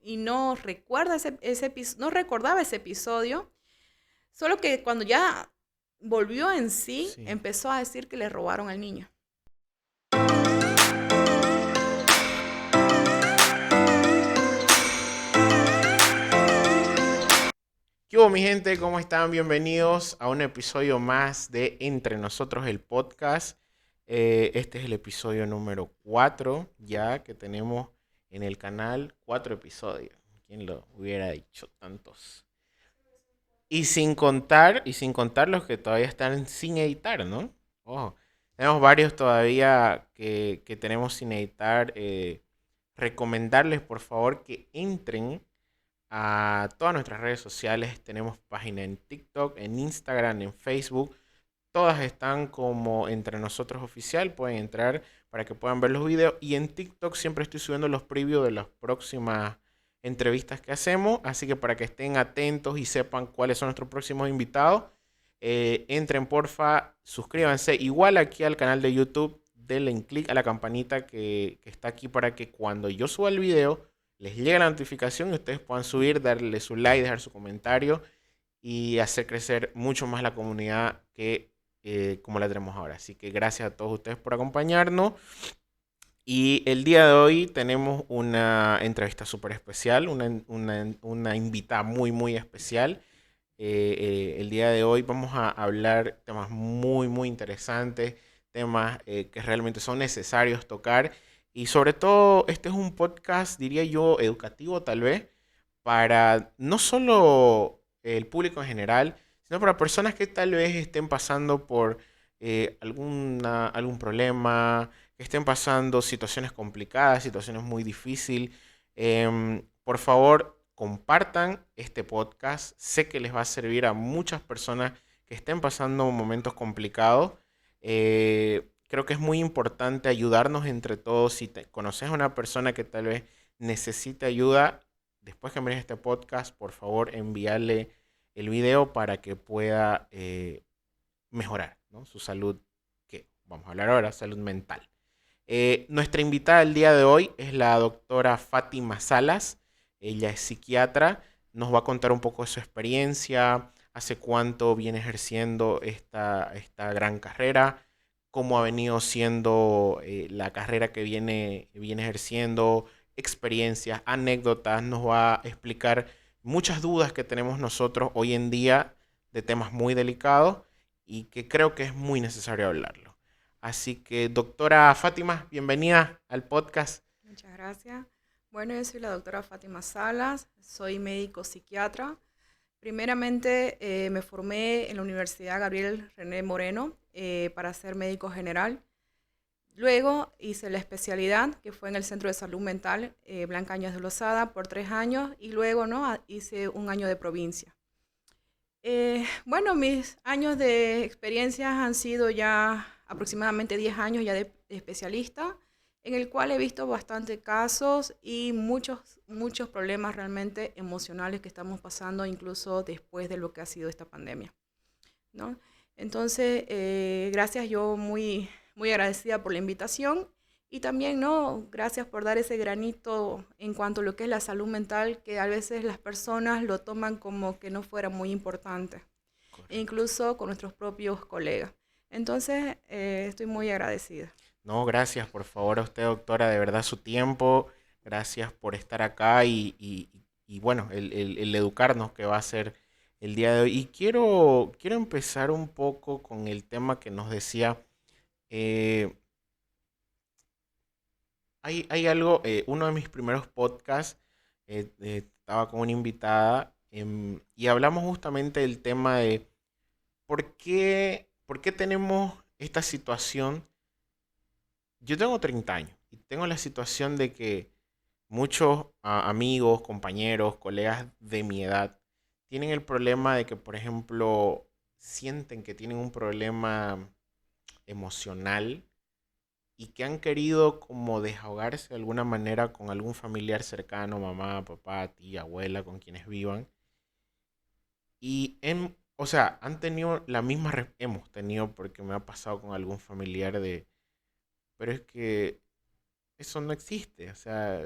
y no recuerda no recordaba ese episodio, solo que cuando ya volvió en sí, Sí. empezó a decir que le robaron al niño. ¿Qué hubo, mi gente? ¿Cómo están? Bienvenidos a un episodio más de Entre Nosotros el podcast. Este es el episodio número 4 ya que tenemos en el canal 4 episodios. ¿Quién lo hubiera dicho? Tantos. Y sin contar los que todavía están sin editar, ¿no? Ojo, tenemos varios todavía que tenemos sin editar. Recomendarles, por favor, que entren a todas nuestras redes sociales. Tenemos página en TikTok, en Instagram, en Facebook. Todas están como Entre Nosotros Oficial. Pueden entrar para que puedan ver los videos. Y en TikTok siempre estoy subiendo los previews de las próximas entrevistas que hacemos. Así que para que estén atentos y sepan cuáles son nuestros próximos invitados, entren porfa, suscríbanse. Igual aquí al canal de YouTube, denle en clic a la campanita que está aquí para que cuando yo suba el video les llegue la notificación y ustedes puedan subir, darle su like, dejar su comentario y hacer crecer mucho más la comunidad que como la tenemos ahora. Así que gracias a todos ustedes por acompañarnos. Y el día de hoy tenemos una entrevista súper especial, una invitada muy, muy especial. El día de hoy vamos a hablar temas muy, muy interesantes, temas que realmente son necesarios tocar. Y sobre todo, este es un podcast, diría yo, educativo tal vez, para no solo el público en general, sino para personas que tal vez estén pasando por algún problema, que estén pasando situaciones complicadas, situaciones muy difíciles. Por favor, compartan este podcast. Sé que les va a servir a muchas personas que estén pasando momentos complicados. Creo que es muy importante ayudarnos entre todos. Si conoces a una persona que tal vez necesite ayuda, después que mires este podcast, por favor, envíale el video para que pueda mejorar, ¿no? Su salud, que vamos a hablar ahora, salud mental. Nuestra invitada el día de hoy es la doctora Fátima Salas. Ella es psiquiatra. Nos va a contar un poco de su experiencia, hace cuánto viene ejerciendo esta gran carrera, cómo ha venido siendo la carrera que viene ejerciendo, experiencias, anécdotas. Nos va a explicar muchas dudas que tenemos nosotros hoy en día de temas muy delicados y que creo que es muy necesario hablarlo. Así que, doctora Fátima, bienvenida al podcast. Muchas gracias. Bueno, yo soy la doctora Fátima Salas, soy médico psiquiatra. Primeramente me formé en la Universidad Gabriel René Moreno para ser médico general. Luego hice la especialidad, que fue en el Centro de Salud Mental Blanca Años de Lozada por 3 años y luego hice un año de provincia. Bueno, mis años de experiencia han sido ya aproximadamente 10 años ya de especialista, en el cual he visto bastantes casos y muchos problemas realmente emocionales que estamos pasando incluso después de lo que ha sido esta pandemia, ¿no? Entonces, gracias, yo muy agradecida por la invitación y también, ¿no? Gracias por dar ese granito en cuanto a lo que es la salud mental, que a veces las personas lo toman como que no fuera muy importante, e Correcto. incluso con nuestros propios colegas. Entonces, estoy muy agradecida. No, gracias por favor a usted, doctora, de verdad su tiempo. Gracias por estar acá y bueno, el educarnos que va a ser el día de hoy. Y quiero empezar un poco con el tema que nos decía. eh, hay algo, uno de mis primeros podcasts, estaba con una invitada y hablamos justamente del tema de por qué tenemos esta situación. Yo tengo 30 años y tengo la situación de que muchos amigos, compañeros, colegas de mi edad tienen el problema de que, por ejemplo, sienten que tienen un problema emocional y que han querido como desahogarse de alguna manera con algún familiar cercano, mamá, papá, tía, abuela, con quienes vivan. O sea, han tenido la misma, hemos tenido, porque me ha pasado con algún familiar pero es que eso no existe. O sea,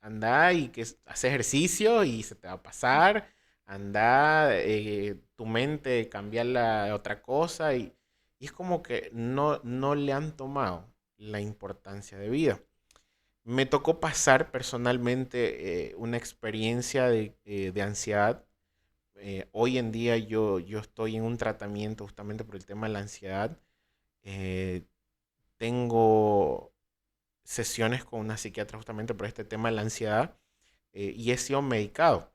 anda y hace ejercicio y se te va a pasar, anda, tu mente cambiarla a otra cosa y es como que no le han tomado la importancia de vida. Me tocó pasar personalmente una experiencia de ansiedad. Hoy en día yo estoy en un tratamiento justamente por el tema de la ansiedad. Eh, Tengo sesiones con una psiquiatra justamente por este tema de la ansiedad, y he sido medicado.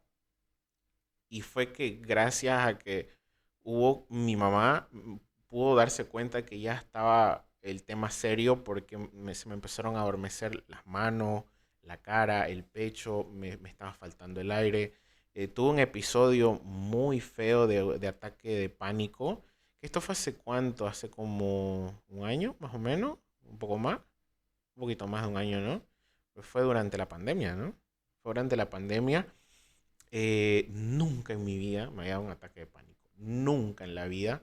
Y fue que gracias a que mi mamá pudo darse cuenta que ya estaba el tema serio porque se me empezaron a adormecer las manos, la cara, el pecho, me estaba faltando el aire. Tuve un episodio muy feo de ataque de pánico. ¿Esto fue hace cuánto? Hace como un año, más o menos, un poco más, un poquito más de un año, ¿no? Pues fue durante la pandemia, ¿no? Fue durante la pandemia. Nunca en mi vida me había dado un ataque de pánico. Nunca en la vida.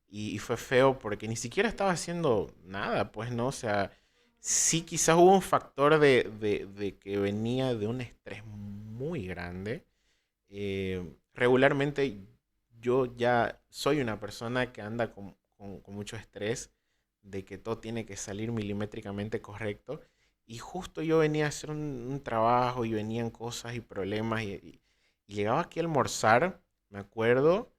Y fue feo porque ni siquiera estaba haciendo nada, pues, ¿no? O sea, sí quizás hubo un factor de que venía de un estrés muy grande. Regularmente yo ya soy una persona que anda con mucho estrés, de que todo tiene que salir milimétricamente correcto. Y justo yo venía a hacer un trabajo y venían cosas y problemas y llegaba aquí a almorzar, me acuerdo,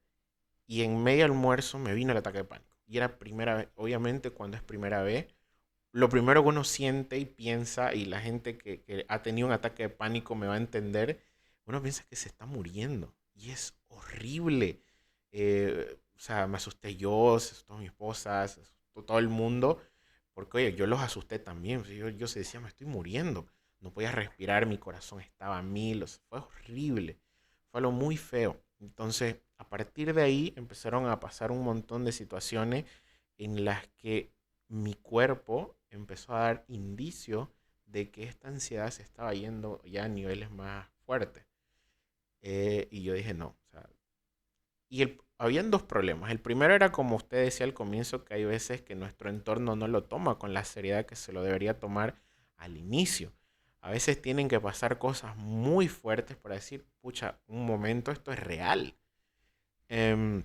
y en medio almuerzo me vino el ataque de pánico. Y era primera vez, obviamente cuando es primera vez, lo primero que uno siente y piensa, y la gente que ha tenido un ataque de pánico me va a entender, uno piensa que se está muriendo. Y es horrible. O sea, me asusté yo, se asustó mi esposa, se asustó todo el mundo, porque oye, yo los asusté también. O sea, yo se decía, me estoy muriendo. No podía respirar, mi corazón estaba a mil. O sea, fue horrible. Fue algo muy feo. Entonces, a partir de ahí empezaron a pasar un montón de situaciones en las que mi cuerpo empezó a dar indicio de que esta ansiedad se estaba yendo ya a niveles más fuertes. Y yo dije, no. O sea, habían dos problemas. El primero era, como usted decía al comienzo, que hay veces que nuestro entorno no lo toma con la seriedad que se lo debería tomar al inicio. A veces tienen que pasar cosas muy fuertes para decir, pucha, un momento, esto es real. Em,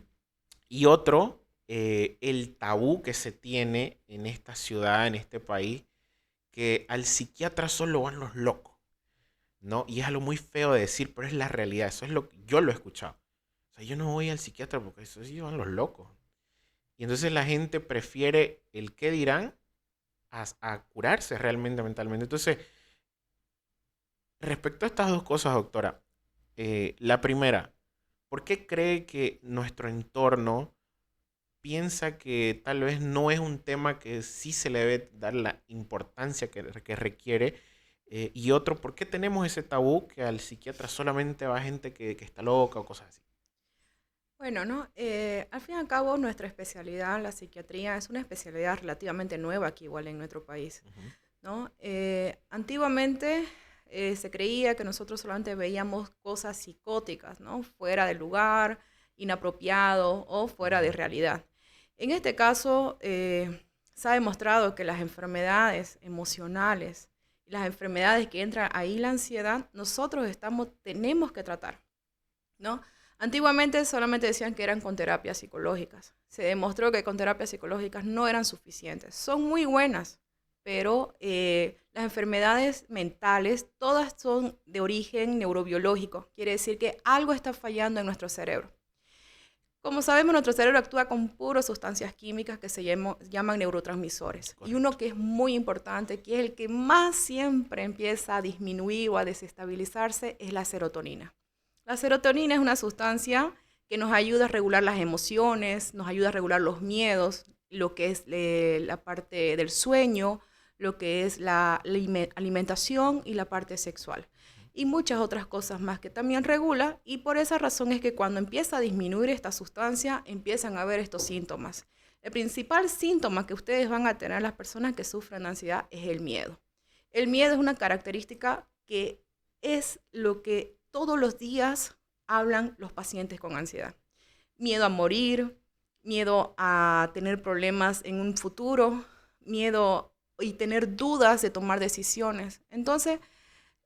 y otro, el tabú que se tiene en esta ciudad, en este país, que al psiquiatra solo van los locos, ¿no? Y es algo muy feo de decir, pero es la realidad. Eso es lo que yo lo he escuchado. O sea, yo no voy al psiquiatra porque eso sí van los locos. Y entonces la gente prefiere el qué dirán a curarse realmente mentalmente. Entonces, respecto a estas dos cosas, doctora, la primera, ¿por qué cree que nuestro entorno piensa que tal vez no es un tema que sí se le debe dar la importancia que requiere? Y otro, ¿por qué tenemos ese tabú que al psiquiatra solamente va gente que está loca o cosas así? Bueno, ¿no? Al fin y al cabo, nuestra especialidad, la psiquiatría, es una especialidad relativamente nueva aquí igual en nuestro país, Ujú. ¿no? Antiguamente se creía que nosotros solamente veíamos cosas psicóticas, ¿no? Fuera del lugar, inapropiado o fuera de Ujú. realidad. En este caso, se ha demostrado que las enfermedades emocionales y las enfermedades que entran ahí, la ansiedad, nosotros tenemos que tratar, ¿no? Antiguamente solamente decían que eran con terapias psicológicas. Se demostró que con terapias psicológicas no eran suficientes. Son muy buenas, pero las enfermedades mentales todas son de origen neurobiológico. Quiere decir que algo está fallando en nuestro cerebro. Como sabemos, nuestro cerebro actúa con puras sustancias químicas que se llaman neurotransmisores. Y uno Correcto. que es muy importante, que es el que más siempre empieza a disminuir o a desestabilizarse, es la serotonina. La serotonina es una sustancia que nos ayuda a regular las emociones, nos ayuda a regular los miedos, lo que es la parte del sueño, lo que es la alimentación y la parte sexual. Y muchas otras cosas más que también regula, y por esa razón es que cuando empieza a disminuir esta sustancia, empiezan a haber estos síntomas. El principal síntoma que ustedes van a tener las personas que sufren ansiedad es el miedo. El miedo es una característica que es lo que todos los días hablan los pacientes con ansiedad. Miedo a morir, miedo a tener problemas en un futuro, miedo y tener dudas de tomar decisiones. Entonces,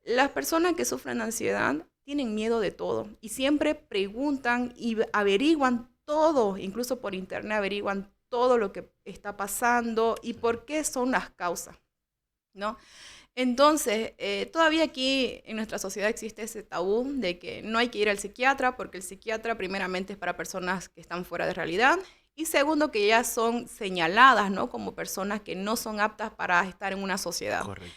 Las personas que sufren ansiedad tienen miedo de todo y siempre preguntan y averiguan todo, incluso por internet averiguan todo lo que está pasando y por qué son las causas, ¿no? Entonces, todavía aquí en nuestra sociedad existe ese tabú de que no hay que ir al psiquiatra porque el psiquiatra primeramente es para personas que están fuera de realidad y segundo que ya son señaladas, ¿no? Como personas que no son aptas para estar en una sociedad. Correcto.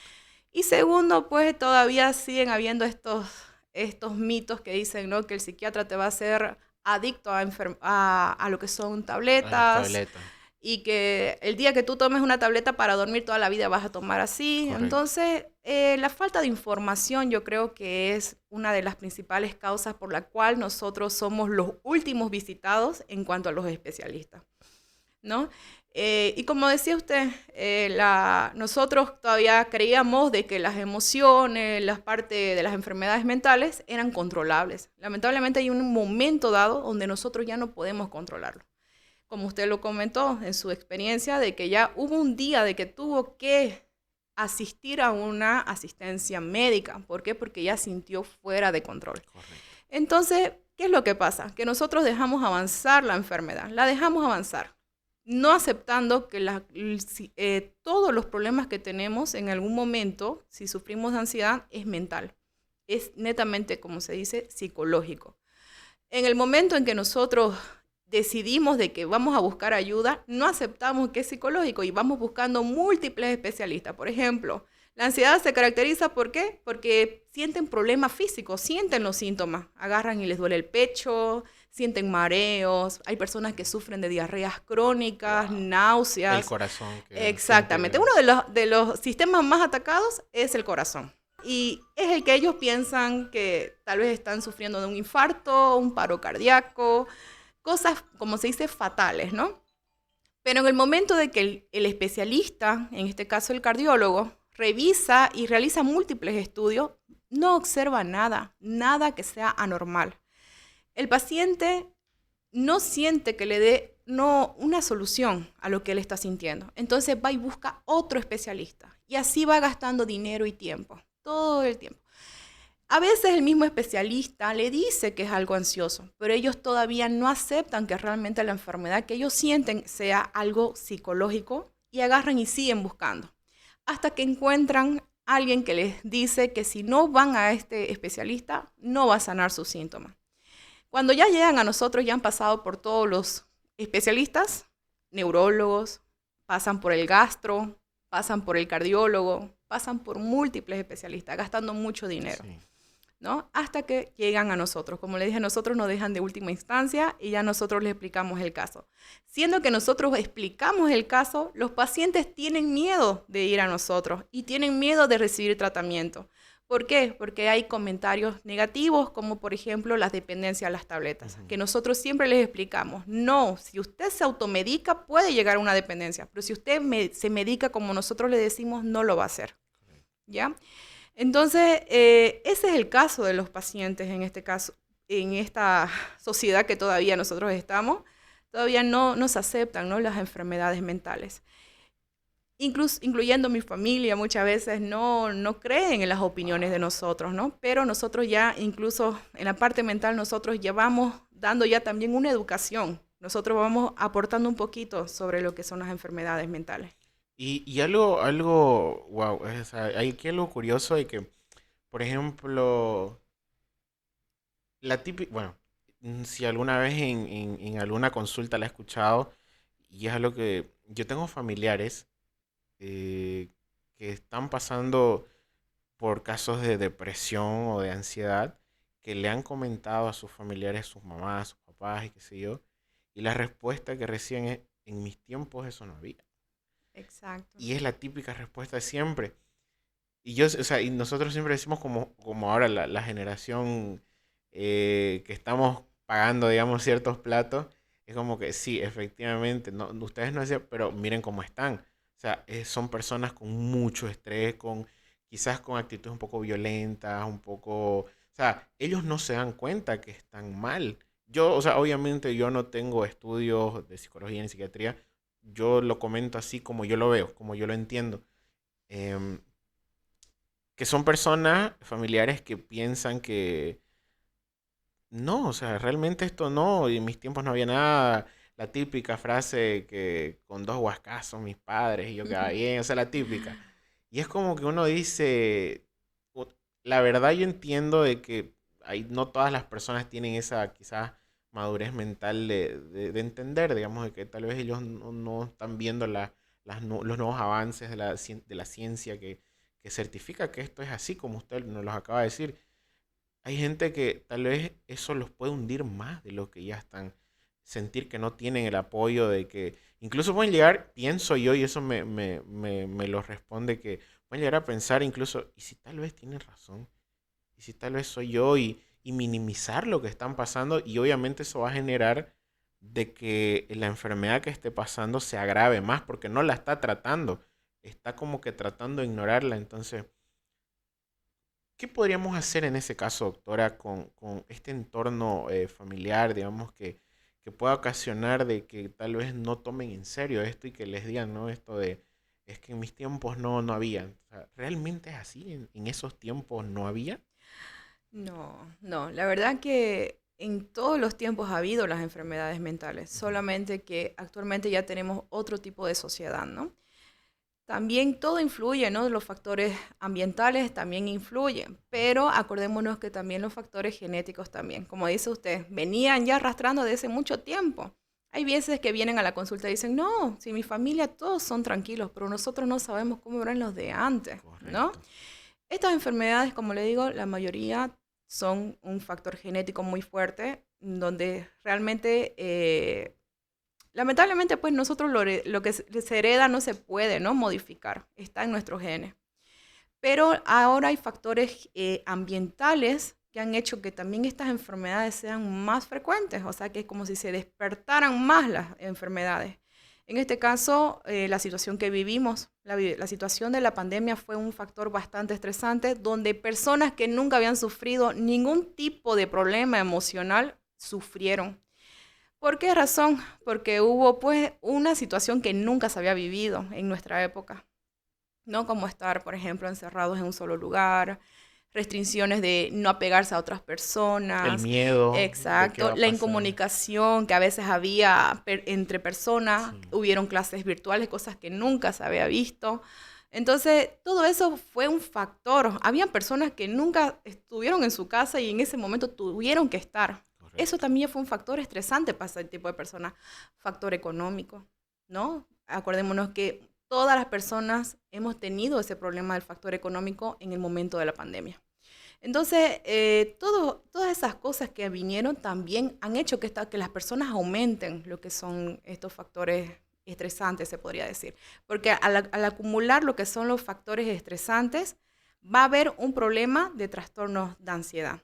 Y segundo, pues todavía siguen habiendo estos mitos que dicen, ¿no? Que el psiquiatra te va a hacer adicto a lo que son A las tabletas tabletas. y que el día que tú tomes una tableta para dormir toda la vida vas a tomar así. Correcto. Entonces, la falta de información yo creo que es una de las principales causas por la cual nosotros somos los últimos visitados en cuanto a los especialistas, ¿no? Y como decía usted, nosotros todavía creíamos de que las emociones, las partes de las enfermedades mentales eran controlables. Lamentablemente hay un momento dado donde nosotros ya no podemos controlarlo. Como usted lo comentó en su experiencia, de que ya hubo un día de que tuvo que asistir a una asistencia médica. ¿Por qué? Porque ya sintió fuera de control. Correcto. Entonces, ¿qué es lo que pasa? Que nosotros dejamos avanzar la enfermedad, la dejamos avanzar, no aceptando que todos los problemas que tenemos en algún momento, si sufrimos de ansiedad, es mental, es netamente, como se dice, psicológico. En el momento en que nosotros decidimos de que vamos a buscar ayuda, no aceptamos que es psicológico y vamos buscando múltiples especialistas. Por ejemplo, la ansiedad se caracteriza ¿por qué? Porque sienten problemas físicos, sienten los síntomas, agarran y les duele el pecho, sienten mareos, hay personas que sufren de diarreas crónicas, Wow. El náuseas. corazón que Exactamente, siente. uno de los sistemas más atacados es el corazón. Y es el que ellos piensan que tal vez están sufriendo de un infarto, un paro cardíaco, cosas, como se dice, fatales, ¿no? Pero en el momento de que el especialista, en este caso el cardiólogo, revisa y realiza múltiples estudios, no observa nada, nada que sea anormal. El paciente no siente que le dé una solución a lo que él está sintiendo. Entonces va y busca otro especialista. Y así va gastando dinero y tiempo, todo el tiempo. A veces el mismo especialista le dice que es algo ansioso, pero ellos todavía no aceptan que realmente la enfermedad que ellos sienten sea algo psicológico y agarran y siguen buscando. Hasta que encuentran a alguien que les dice que si no van a este especialista, no va a sanar sus síntomas. Cuando ya llegan a nosotros, ya han pasado por todos los especialistas, neurólogos, pasan por el gastro, pasan por el cardiólogo, pasan por múltiples especialistas, gastando mucho dinero. Sí. ¿No? Hasta que llegan a nosotros. Como le dije, nosotros nos dejan de última instancia y ya nosotros les explicamos el caso. Siendo que nosotros explicamos el caso, los pacientes tienen miedo de ir a nosotros y tienen miedo de recibir tratamiento. ¿Por qué? Porque hay comentarios negativos, como por ejemplo las dependencias a las tabletas, que nosotros siempre les explicamos. No, si usted se automedica puede llegar a una dependencia, pero si usted se medica como nosotros le decimos, no lo va a hacer. ¿Ya? Entonces, ese es el caso de los pacientes en este caso, en esta sociedad que todavía nosotros estamos, todavía no se aceptan, ¿no?, las enfermedades mentales. Incluyendo mi familia, muchas veces no creen en las opiniones de nosotros, ¿no? Pero nosotros ya, incluso en la parte mental, nosotros ya vamos dando ya también una educación. Nosotros vamos aportando un poquito sobre lo que son las enfermedades mentales. Y wow, hay aquí algo curioso de que, por ejemplo, la típica, bueno, si alguna vez en alguna consulta la he escuchado, y es algo que yo tengo familiares eh, que están pasando por casos de depresión o de ansiedad, que le han comentado a sus familiares, sus mamás, sus papás y qué sé yo, y la respuesta que reciben es, en mis tiempos eso no había. Exacto. Y es la típica respuesta de siempre. Y yo, o sea, y nosotros siempre decimos como ahora la generación que estamos pagando, digamos, ciertos platos, es como que sí, efectivamente, no, ustedes no decían, pero miren cómo están. O sea, son personas con mucho estrés, quizás con actitudes un poco violentas, un poco, o sea, ellos no se dan cuenta que están mal. Yo, o sea, obviamente yo no tengo estudios de psicología ni psiquiatría, yo lo comento así como yo lo veo, como yo lo entiendo. Em, que son personas, familiares que piensan que no, o sea, realmente esto no, y en mis tiempos no había nada. La típica frase que con dos huascazos mis padres y yo quedaba bien, esa es la típica. Y es como que uno dice, "U- la verdad yo entiendo de que no todas las personas tienen esa quizás madurez mental de entender, digamos, de que tal vez ellos no están viendo los nuevos avances de la ciencia que certifica que esto es así como usted nos los acaba de decir. Hay gente que tal vez eso los puede hundir más de lo que ya están. Sentir que no tienen el apoyo de que... Incluso pueden llegar, pienso yo, y eso me lo responde, que pueden llegar a pensar incluso, ¿y si tal vez tienen razón? ¿Y si tal vez soy yo? Y minimizar lo que están pasando y obviamente eso va a generar de que la enfermedad que esté pasando se agrave más porque no la está tratando. Está como que tratando de ignorarla. Entonces, ¿qué podríamos hacer en ese caso, doctora, con este entorno familiar, digamos, que pueda ocasionar de que tal vez no tomen en serio esto y que les digan, ¿no? Esto de, es que en mis tiempos no había. O sea, ¿realmente es así? En esos tiempos no había? No, no, la verdad que en todos los tiempos ha habido las enfermedades mentales, Ujú. solamente que actualmente ya tenemos otro tipo de sociedad, ¿no? También todo influye, ¿no? Los factores ambientales también influyen, pero acordémonos que también los factores genéticos también, como dice usted, venían ya arrastrando desde mucho tiempo. Hay veces que vienen a la consulta y dicen, no, si mi familia todos son tranquilos, pero nosotros no sabemos cómo eran los de antes, ¿no? Correcto. Estas enfermedades, como le digo, la mayoría son un factor genético muy fuerte, donde realmente lamentablemente, pues nosotros lo que se hereda no se puede, ¿no? Modificar, está en nuestros genes. Pero ahora hay factores ambientales que han hecho que también estas enfermedades sean más frecuentes, o sea que es como si se despertaran más las enfermedades. En este caso, la situación que vivimos, la situación de la pandemia fue un factor bastante estresante, donde personas que nunca habían sufrido ningún tipo de problema emocional sufrieron. ¿Por qué razón? Porque hubo pues una situación que nunca se había vivido en nuestra época, ¿no? Como estar, por ejemplo, encerrados en un solo lugar, restricciones de no apegarse a otras El personas, miedo de qué exacto, va a la pasar. incomunicación que a veces había entre personas, Sí. hubieron clases virtuales, cosas que nunca se había visto. Entonces, todo eso fue un factor. Habían personas que nunca estuvieron en su casa y en ese momento tuvieron que estar. Eso Correcto. también fue un factor estresante para ese tipo de personas. Factor económico, ¿no? Acordémonos que todas las personas hemos tenido ese problema del factor económico en el momento de la pandemia. Entonces, todas esas cosas que vinieron también han hecho que las personas aumenten lo que son estos factores estresantes, se podría decir. Porque al acumular lo que son los factores estresantes, va a haber un problema de trastornos de ansiedad.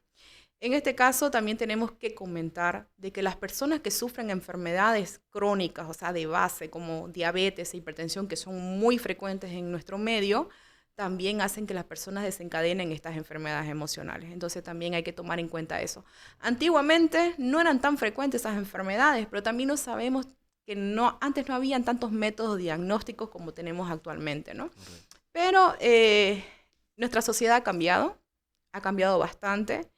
En este caso, también tenemos que comentar de que las personas que sufren enfermedades crónicas, o sea, de base, como diabetes e hipertensión, que son muy frecuentes en nuestro medio, también hacen que las personas desencadenen estas enfermedades emocionales. Entonces, también hay que tomar en cuenta eso. Antiguamente no eran tan frecuentes esas enfermedades, pero también no sabemos que no, antes no habían tantos métodos diagnósticos como tenemos actualmente, ¿no? Correcto. Pero nuestra sociedad ha cambiado bastante,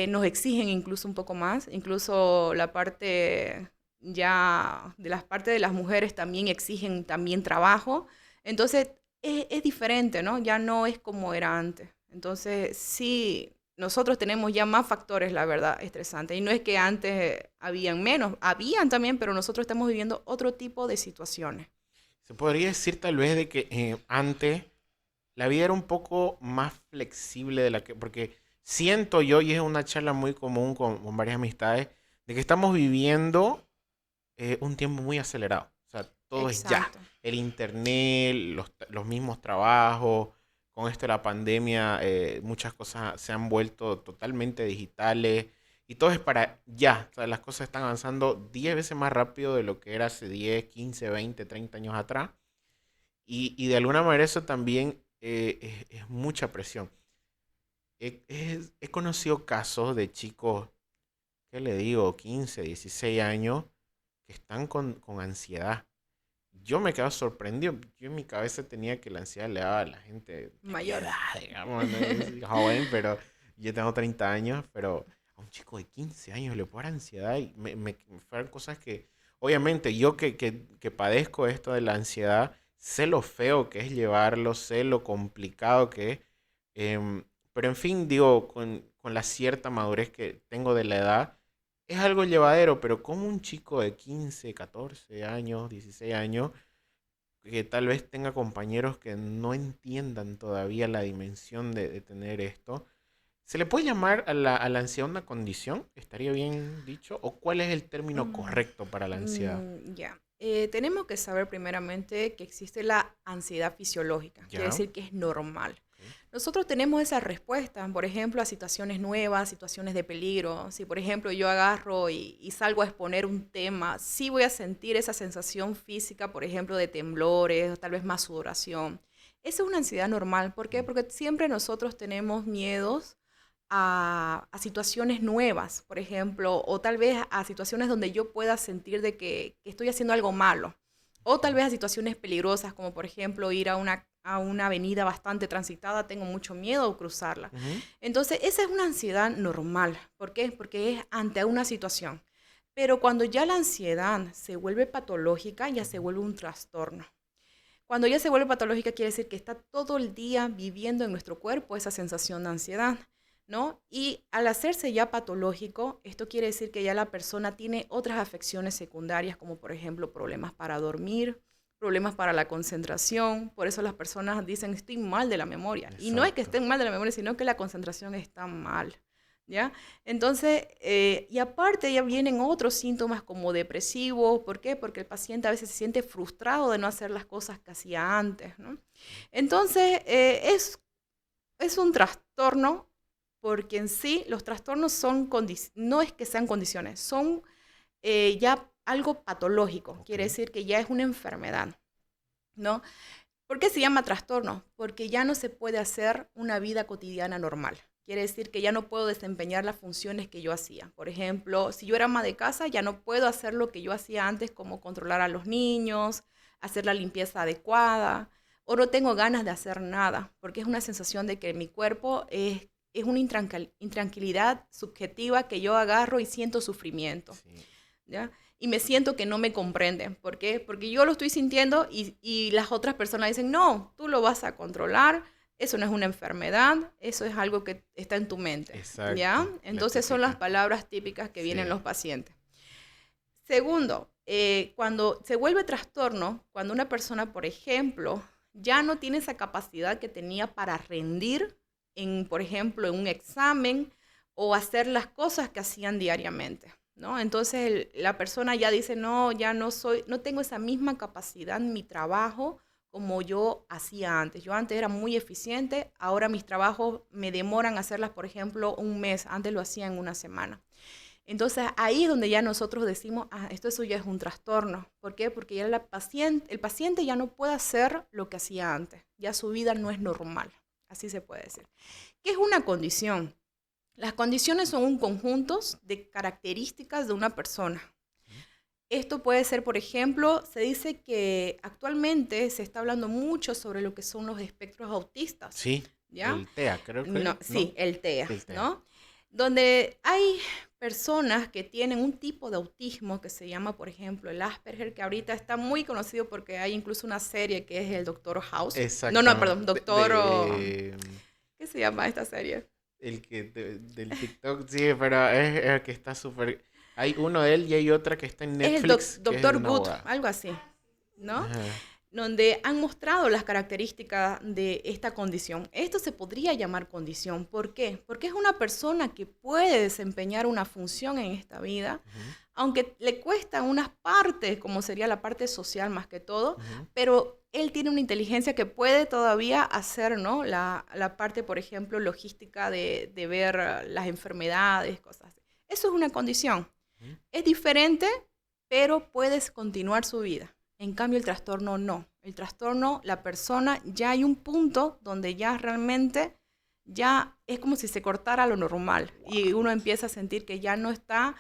nos exigen incluso un poco más, incluso la parte ya de las partes de las mujeres también exigen también trabajo, entonces es diferente, ¿no? Ya no es como era antes. Entonces sí, nosotros tenemos ya más factores, la verdad, estresantes. Y no es que antes habían menos, habían también, pero nosotros estamos viviendo otro tipo de situaciones. Se podría decir tal vez de que antes la vida era un poco más flexible de la que, porque siento yo, y es una charla muy común con varias amistades, de que estamos viviendo un tiempo muy acelerado. O sea, todo es ya. Exacto. El internet, los mismos trabajos, con esto de la pandemia, muchas cosas se han vuelto totalmente digitales y todo es para ya. O sea, las cosas están avanzando 10 veces más rápido de lo que era hace 10, 15, 20, 30 años atrás. Y de alguna manera eso también es mucha presión. He conocido casos de chicos, ¿qué le digo? 15, 16 años, que están con ansiedad. yo me quedaba sorprendido. Yo en mi cabeza tenía que la ansiedad le daba a la gente de mi Mayor. edad, digamos, no es joven, pero yo tengo 30 años, pero a un chico de 15 años le puede dar ansiedad y me fueron cosas que, obviamente, yo que padezco esto de la ansiedad, sé lo feo que es llevarlo, sé lo complicado que es, pero en fin, digo, con la cierta madurez que tengo de la edad, es algo llevadero, pero como un chico de 15 14 años, 16 años, que tal vez tenga compañeros que no entiendan todavía la dimensión de tener esto, ¿se le puede llamar a la ansiedad una condición? ¿Estaría bien dicho? ¿O cuál es el término Mm, correcto para la ansiedad? ya. Tenemos que saber primeramente que existe la ansiedad fisiológica, quiere ¿Ya? decir que es normal. Ok. Nosotros tenemos esa respuesta, por ejemplo, a situaciones nuevas, situaciones de peligro. Si, por ejemplo, yo agarro y salgo a exponer un tema, sí voy a sentir esa sensación física, por ejemplo, de temblores, o tal vez más sudoración. Esa es una ansiedad normal. ¿Por qué? Mm, Porque siempre nosotros tenemos miedos a situaciones nuevas, por ejemplo, o tal vez a situaciones donde yo pueda sentir de que estoy haciendo algo malo, o tal ok. vez a situaciones peligrosas, como por ejemplo ir a una avenida bastante transitada, tengo mucho miedo de cruzarla. Ujú. Entonces, esa es una ansiedad normal. ¿Por qué? Porque es ante una situación. Pero cuando ya la ansiedad se vuelve patológica, ya se Ujú. vuelve un trastorno. Cuando ya se vuelve patológica, quiere decir que está todo el día viviendo en nuestro cuerpo esa sensación de ansiedad, ¿no? Y al hacerse ya patológico, esto quiere decir que ya la persona tiene otras afecciones secundarias, como por ejemplo problemas para dormir, problemas para la concentración. Por eso las personas dicen, estoy mal de la memoria. Y no es que Exacto. estén mal de la memoria, sino que la concentración está mal. ¿Ya? Entonces, y aparte ya vienen otros síntomas como depresivos. ¿Por qué? Porque el paciente a veces se siente frustrado de no hacer las cosas que hacía antes, ¿no? Entonces, es un trastorno porque en sí los trastornos son no es que sean condiciones, son ya algo patológico. Ok. Quiere decir que ya es una enfermedad, ¿no? ¿Por qué se llama trastorno? Porque ya no se puede hacer una vida cotidiana normal. Quiere decir que ya no puedo desempeñar las funciones que yo hacía. Por ejemplo, si yo era ama de casa, ya no puedo hacer lo que yo hacía antes, como controlar a los niños, hacer la limpieza adecuada, o no tengo ganas de hacer nada, porque es una sensación de que mi cuerpo es una intranquilidad subjetiva que yo agarro y siento sufrimiento. Sí. ¿Ya? Y me siento que no me comprenden. ¿Por qué? Porque yo lo estoy sintiendo y las otras personas dicen, no, tú lo vas a controlar, eso no es una enfermedad, eso es algo que está en tu mente, ¿ya? Exacto. La Entonces son las típica. palabras típicas que vienen Sí. los pacientes. Segundo, cuando se vuelve trastorno, cuando una persona, por ejemplo, ya no tiene esa capacidad que tenía para rendir en, por ejemplo, en un examen o hacer las cosas que hacían diariamente, ¿no? Entonces la persona ya dice, no, ya no soy, no tengo esa misma capacidad en mi trabajo como yo hacía antes. Yo antes era muy eficiente, ahora mis trabajos me demoran hacerlas, por ejemplo, un mes, antes lo hacía en una semana. Entonces ahí es donde ya nosotros decimos, ah, esto eso ya es un trastorno. ¿Por qué? Porque ya el paciente ya no puede hacer lo que hacía antes. Ya su vida no es normal. Así se puede decir. ¿Qué es una condición? Las condiciones son un conjunto de características de una persona. Ujú. Esto puede ser, por ejemplo, se dice que actualmente se está hablando mucho sobre lo que son los espectros autistas, Sí. ¿ya? El TEA, creo No, que, ¿no? sí, el TEA, El TEA. ¿no? Donde hay personas que tienen un tipo de autismo que se llama, por ejemplo, el Asperger, que ahorita está muy conocido porque hay incluso una serie que es el Doctor House. No, no, Exactamente. perdón, Doctor... ¿Qué se llama esta serie? El que del TikTok, sí, pero es el que está súper. Hay uno de él y hay otra que está en Es el Netflix que es de Doctor una Good, abogada. algo así, ¿no? Ajá. Donde han mostrado las características de esta condición. Esto se podría llamar condición. ¿Por qué? Porque es una persona que puede desempeñar una función en esta vida, Ujú. aunque le cuesta unas partes, como sería la parte social más que todo, Ujú. pero él tiene una inteligencia que puede todavía hacer, ¿no? La parte, por ejemplo, logística de ver las enfermedades, cosas así. Eso es una condición. Ujú. Es diferente, pero puedes continuar su vida. En cambio, el trastorno no. El trastorno, la persona, ya hay un punto donde ya realmente ya es como si se cortara lo normal y Wow, uno empieza a sentir que ya no está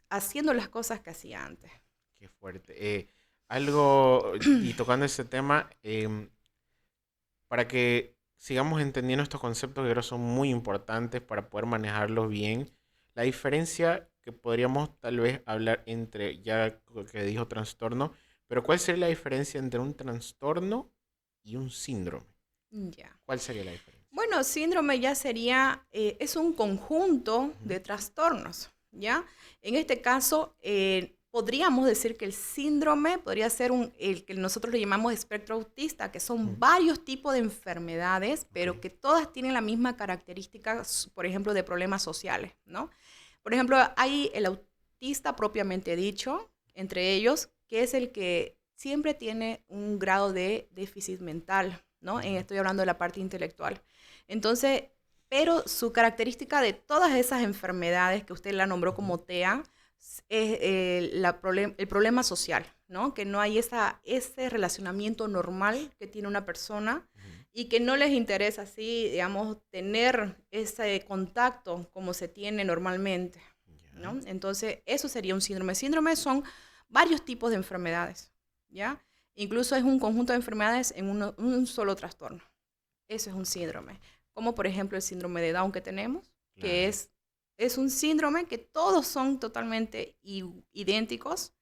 haciendo las cosas que hacía antes. qué fuerte. algo, y tocando ese tema, para que sigamos entendiendo estos conceptos que creo son muy importantes para poder manejarlos bien, la diferencia que podríamos tal vez hablar entre, ya que dijo trastorno, pero ¿cuál sería la diferencia entre un trastorno y un síndrome? Ya. ¿Cuál sería la diferencia? Bueno, síndrome ya sería, es un conjunto Ujú, de trastornos, ¿ya? En este caso, podríamos decir que el síndrome podría ser el que nosotros le llamamos espectro autista, que son ujú, varios tipos de enfermedades, ok, pero que todas tienen la misma característica, por ejemplo, de problemas sociales, ¿no? Por ejemplo, hay el autista propiamente dicho, entre ellos, que es el que siempre tiene un grado de déficit mental, ¿no? ujú, Estoy hablando de la parte intelectual. Entonces, pero su característica de todas esas enfermedades que usted la nombró ujú, como TEA es el problema social, ¿no? Que no hay ese relacionamiento normal que tiene una persona ujú, y que no les interesa así, digamos, tener ese contacto como se tiene normalmente, ya, ¿no? Entonces, eso sería un síndrome. Síndromes son varios tipos de enfermedades, ¿ya? Incluso es un conjunto de enfermedades en un solo trastorno. Eso es un síndrome. Como por ejemplo el síndrome de Down que tenemos, que claro. es un síndrome que todos son totalmente idénticos,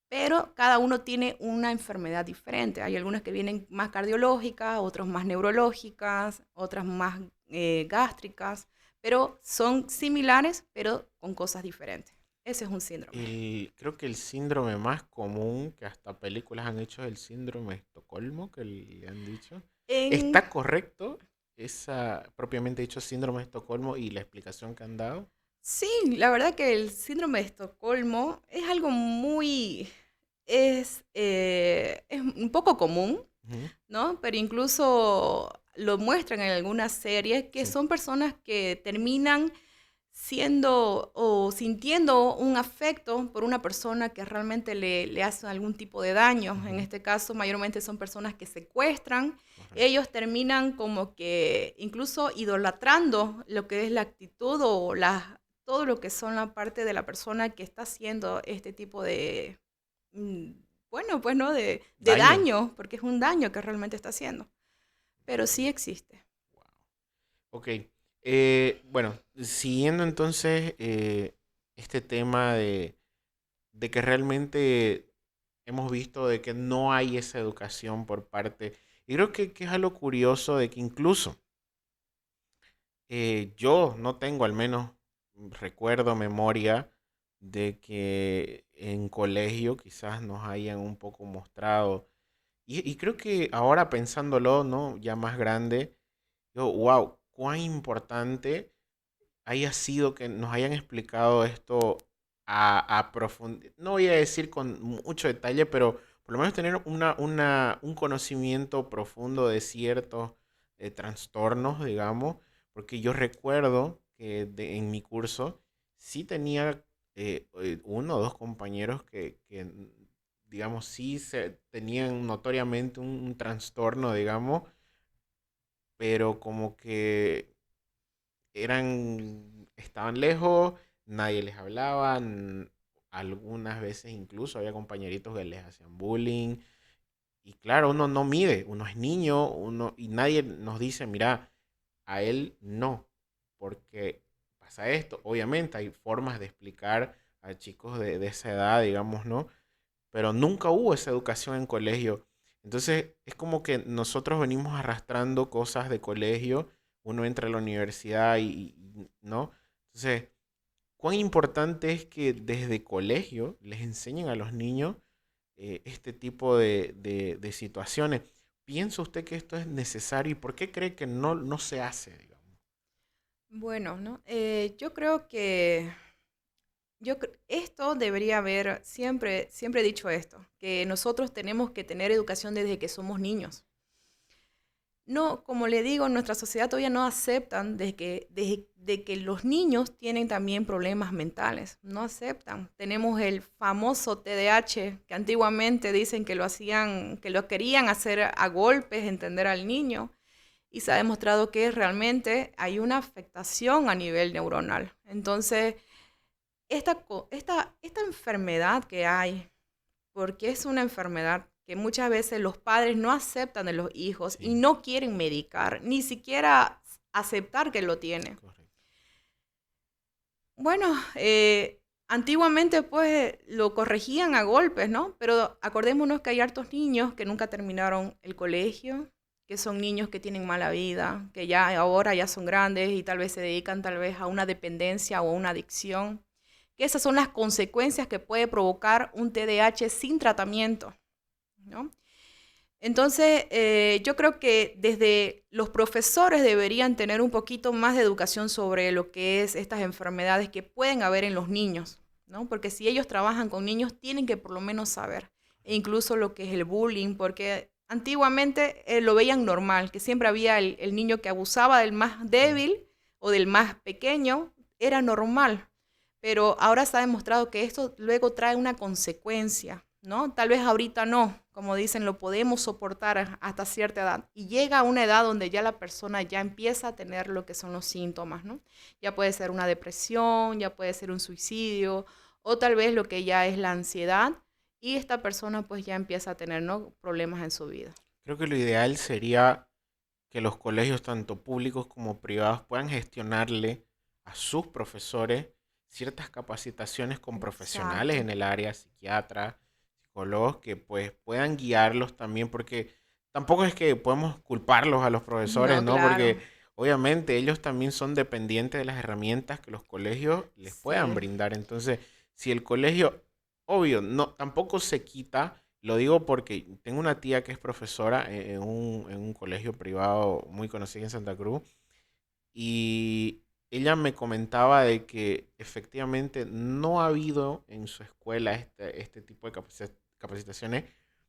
pero cada uno tiene una enfermedad diferente. Hay algunas que vienen más cardiológicas, otras más neurológicas, otras más gástricas, pero son similares, pero con cosas diferentes. Ese es un síndrome. Creo que el síndrome más común que hasta películas han hecho es el síndrome de Estocolmo, que le han dicho. En, ¿Está correcto esa propiamente dicho síndrome de Estocolmo y la explicación que han dado? sí, la verdad que el síndrome de Estocolmo es algo muy, es un poco común, Ujú, ¿no? Pero incluso lo muestran en algunas series que sí. son personas que terminan siendo o sintiendo un afecto por una persona que realmente le hace algún tipo de daño. En Ujú, este caso, mayormente son personas que secuestran. correcto. Ellos terminan como que incluso idolatrando lo que es la actitud o todo lo que son la parte de la persona que está haciendo este tipo de, mm, bueno, pues no, de Daño. daño, porque es un daño que realmente está haciendo. Pero sí existe. Wow. Ok. Bueno, siguiendo entonces este tema de que realmente hemos visto de que no hay esa educación por parte, y creo que es algo curioso de que incluso yo no tengo al menos recuerdo, memoria de que en colegio quizás nos hayan un poco mostrado, y creo que ahora pensándolo, ¿no? Ya más grande, yo, wow, cuán importante haya sido que nos hayan explicado esto a profundidad. No voy a decir con mucho detalle, pero por lo menos tener un conocimiento profundo de ciertos trastornos, digamos, porque yo recuerdo que en mi curso sí tenía uno o dos compañeros digamos, sí tenían notoriamente un trastorno, digamos, pero como que estaban lejos, nadie les hablaba, algunas veces incluso había compañeritos que les hacían bullying. Y claro, uno no mide, uno es niño, y nadie nos dice, mira, a él no, porque pasa esto. Obviamente hay formas de explicar a chicos de esa edad, digamos, ¿no? Pero nunca hubo esa educación en colegio. Entonces es como que nosotros venimos arrastrando cosas de colegio, uno entra a la universidad ¿no? Entonces, cuán importante es que desde colegio les enseñen a los niños este tipo de situaciones. ¿Piensa usted que esto es necesario y por qué cree que no se hace, digamos? Bueno, ¿no? Yo creo que esto debería haber, siempre he dicho esto, que nosotros tenemos que tener educación desde que somos niños. No, como le digo, en nuestra sociedad todavía no aceptan de que los niños tienen también problemas mentales. No aceptan. Tenemos el famoso TDAH, que antiguamente dicen que lo hacían, que lo querían hacer a golpes, entender al niño. Y se ha demostrado que realmente hay una afectación a nivel neuronal. Entonces, esta enfermedad que hay, porque es una enfermedad que muchas veces los padres no aceptan de los hijos y Sí, no quieren medicar, ni siquiera aceptar que lo tienen. correcto. Bueno, antiguamente pues lo corregían a golpes, ¿no? Pero acordémonos que hay hartos niños que nunca terminaron el colegio, que son niños que tienen mala vida, que ya ahora ya son grandes y tal vez se dedican tal vez a una dependencia o a una adicción, que esas son las consecuencias que puede provocar un TDAH sin tratamiento, ¿no? Entonces, yo creo que desde los profesores deberían tener un poquito más de educación sobre lo que es estas enfermedades que pueden haber en los niños, ¿no? Porque si ellos trabajan con niños, tienen que por lo menos saber, e incluso lo que es el bullying, porque antiguamente lo veían normal, que siempre había el niño que abusaba del más Mm. débil o del más pequeño, era normal, pero ahora se ha demostrado que esto luego trae una consecuencia, ¿no? Tal vez ahorita no, como dicen, lo podemos soportar hasta cierta edad. Y llega a una edad donde ya la persona ya empieza a tener lo que son los síntomas, ¿no? Ya puede ser una depresión, ya puede ser un suicidio, o tal vez lo que ya es la ansiedad, y esta persona pues ya empieza a tener, ¿no?, problemas en su vida. Creo que lo ideal sería que los colegios, tanto públicos como privados, puedan gestionarle a sus profesores ciertas capacitaciones con profesionales Exacto. en el área, psiquiatras, psicólogos, que pues puedan guiarlos también, porque tampoco es que podemos culparlos a los profesores, No, ¿no? Porque claro. obviamente ellos también son dependientes de las herramientas que los colegios les puedan Sí. brindar. Entonces, si el colegio, obvio, no, tampoco se quita. Lo digo porque tengo una tía que es profesora en un colegio privado muy conocido en Santa Cruz y ella me comentaba de que efectivamente no ha habido en su escuela este tipo de capacitaciones,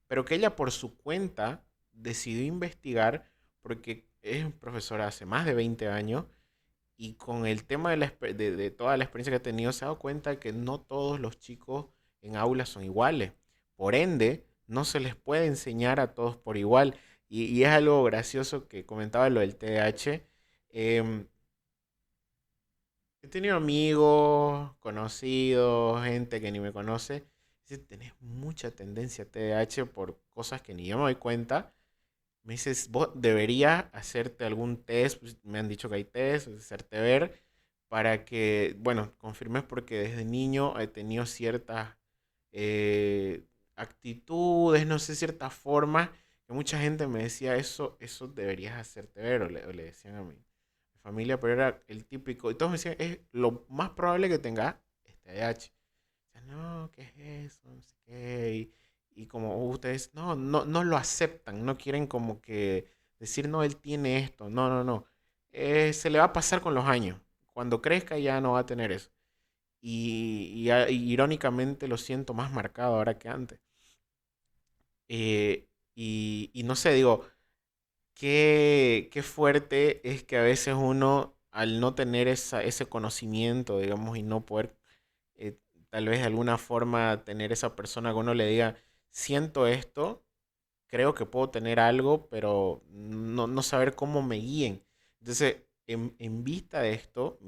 pero que ella por su cuenta decidió investigar porque es profesora hace más de 20 años y con el tema de toda la experiencia que ha tenido, se ha dado cuenta que no todos los chicos en aulas son iguales. Por ende, no se les puede enseñar a todos por igual. Y es algo gracioso que comentaba lo del TDAH. Em, He tenido amigos, conocidos, gente que ni me conoce. Dice, tenés mucha tendencia a TDAH por cosas que ni yo me doy cuenta. Me dices, vos deberías hacerte algún test, pues, me han dicho que hay test, hacerte ver, para que, bueno, confirmes porque desde niño he tenido ciertas eh, actitudes, no sé, ciertas formas, que mucha gente me decía, eso deberías hacerte ver, o le decían a mi familia, pero era el típico, y todos me decían, es lo más probable que tenga es TDAH. O sea, no, ¿qué es eso? No sé qué. Y como ustedes, no lo aceptan, no quieren como que decir, no, él tiene esto. No, no, no. Se le va a pasar con los años. Cuando crezca ya no va a tener eso. Y irónicamente lo siento más marcado ahora que antes. Y no sé, digo, qué fuerte es que a veces uno, al no tener ese conocimiento, digamos, y no poder eh, tal vez de alguna forma tener esa persona que uno le diga, siento esto, creo que puedo tener algo, pero no saber cómo me guíen. Entonces, en vista de esto,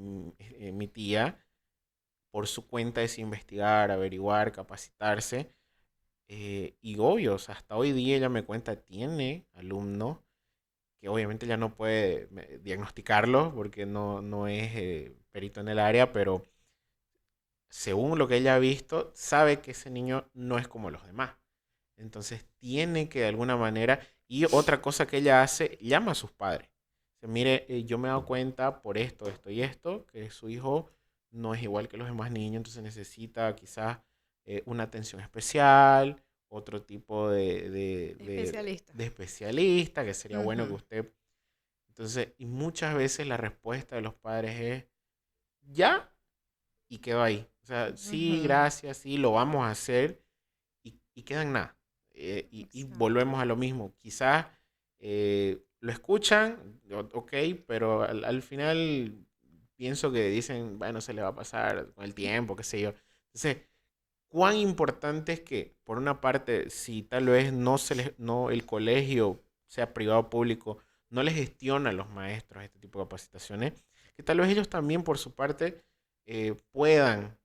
mi tía, por su cuenta, es investigar, averiguar, capacitarse. Y obvio, o sea, hasta hoy día ella me cuenta, tiene alumnos que obviamente ya no puede diagnosticarlos porque no es perito en el área, pero según lo que ella ha visto, sabe que ese niño no es como los demás. Entonces tiene que de alguna manera, y otra cosa que ella hace, llama a sus padres. Dice, mire, yo me he dado cuenta por esto, esto y esto, que su hijo no es igual que los demás niños, entonces necesita quizás una atención especial, otro tipo Especialista. de especialista, que sería bueno que Ujú. usted... Entonces, y muchas veces la respuesta de los padres es, ya, y quedó ahí. O sea, sí, Ujú. gracias, sí, lo vamos a hacer y queda en nada. Y Exacto. volvemos a lo mismo. Quizás lo escuchan, ok, pero al final pienso que dicen, bueno, se le va a pasar con el tiempo, qué sé yo. Entonces, cuán importante es que, por una parte, si tal vez no el colegio, sea privado o público, no les gestiona a los maestros este tipo de capacitaciones, que tal vez ellos también por su parte puedan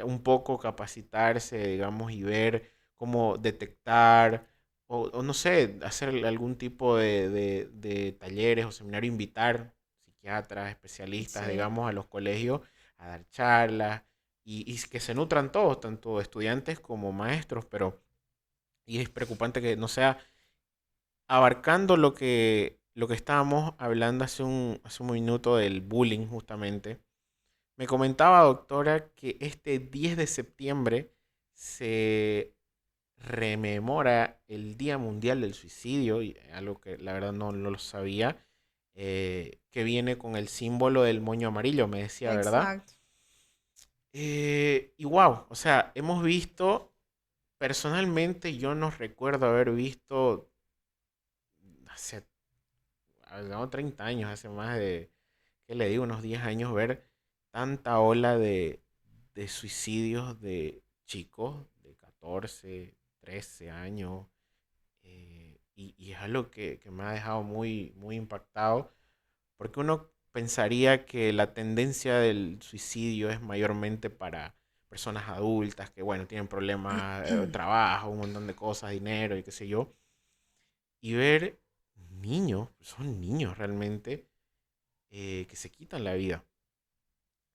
un poco capacitarse, digamos, y ver cómo detectar, o no sé, hacer algún tipo de talleres o seminario, invitar psiquiatras, especialistas, Sí, digamos, a los colegios a dar charlas y que se nutran todos, tanto estudiantes como maestros, pero y es preocupante que no sea abarcando lo que estábamos hablando hace un minuto del bullying justamente. Me comentaba, doctora, que este 10 de septiembre se rememora el Día Mundial del Suicidio, y algo que la verdad no lo sabía, que viene con el símbolo del moño amarillo, me decía, ¿verdad? exacto. Y wow, o sea, hemos visto, personalmente yo no recuerdo haber visto hace, no, 30 años, hace más de, ¿qué le digo? Unos 10 años, ver tanta ola de suicidios de chicos de 14 13 años. Y es algo que me ha dejado muy impactado, porque uno pensaría que la tendencia del suicidio es mayormente para personas adultas que, bueno, tienen problemas, trabajo, un montón de cosas, dinero y qué sé yo, y ver niños, son niños realmente, que se quitan la vida.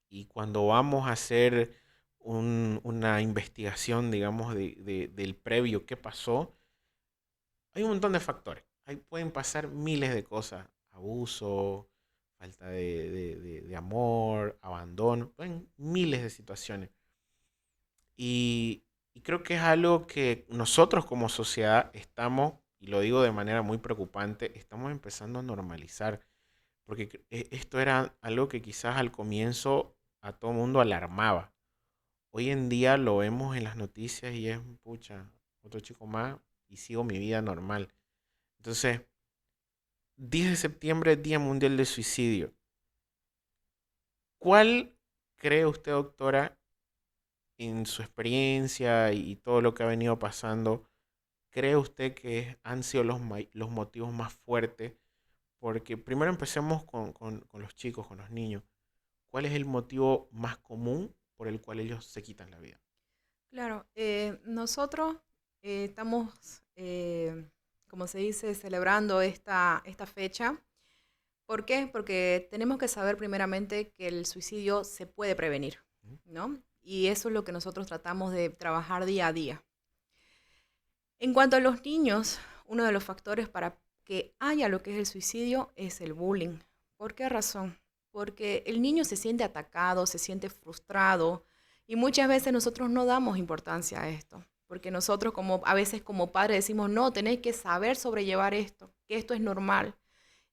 Y cuando vamos a hacer una investigación, digamos, del previo, qué pasó, hay un montón de factores. Ahí pueden pasar miles de cosas. Abuso, falta de amor, abandono. Pueden miles de situaciones. Y creo que es algo que nosotros como sociedad estamos, y lo digo de manera muy preocupante, estamos empezando a normalizar. Porque esto era algo que quizás al comienzo a todo mundo alarmaba. Hoy en día lo vemos en las noticias y es, pucha, otro chico más y sigo mi vida normal. Entonces, 10 de septiembre, Día Mundial del Suicidio. ¿Cuál cree usted, doctora, en su experiencia y todo lo que ha venido pasando, cree usted que han sido los motivos más fuertes? Porque primero empecemos con los chicos, con los niños. ¿Cuál es el motivo más común por el cual ellos se quitan la vida? Claro, nosotros estamos, como se dice, celebrando esta fecha. ¿Por qué? Porque tenemos que saber primeramente que el suicidio se puede prevenir, ¿Mm? ¿no? Y eso es lo que nosotros tratamos de trabajar día a día. En cuanto a los niños, uno de los factores para que haya lo que es el suicidio es el bullying. ¿Por qué razón? Porque el niño se siente atacado, se siente frustrado y muchas veces nosotros no damos importancia a esto. Porque nosotros como a veces como padres decimos, no, tenés que saber sobrellevar esto, que esto es normal.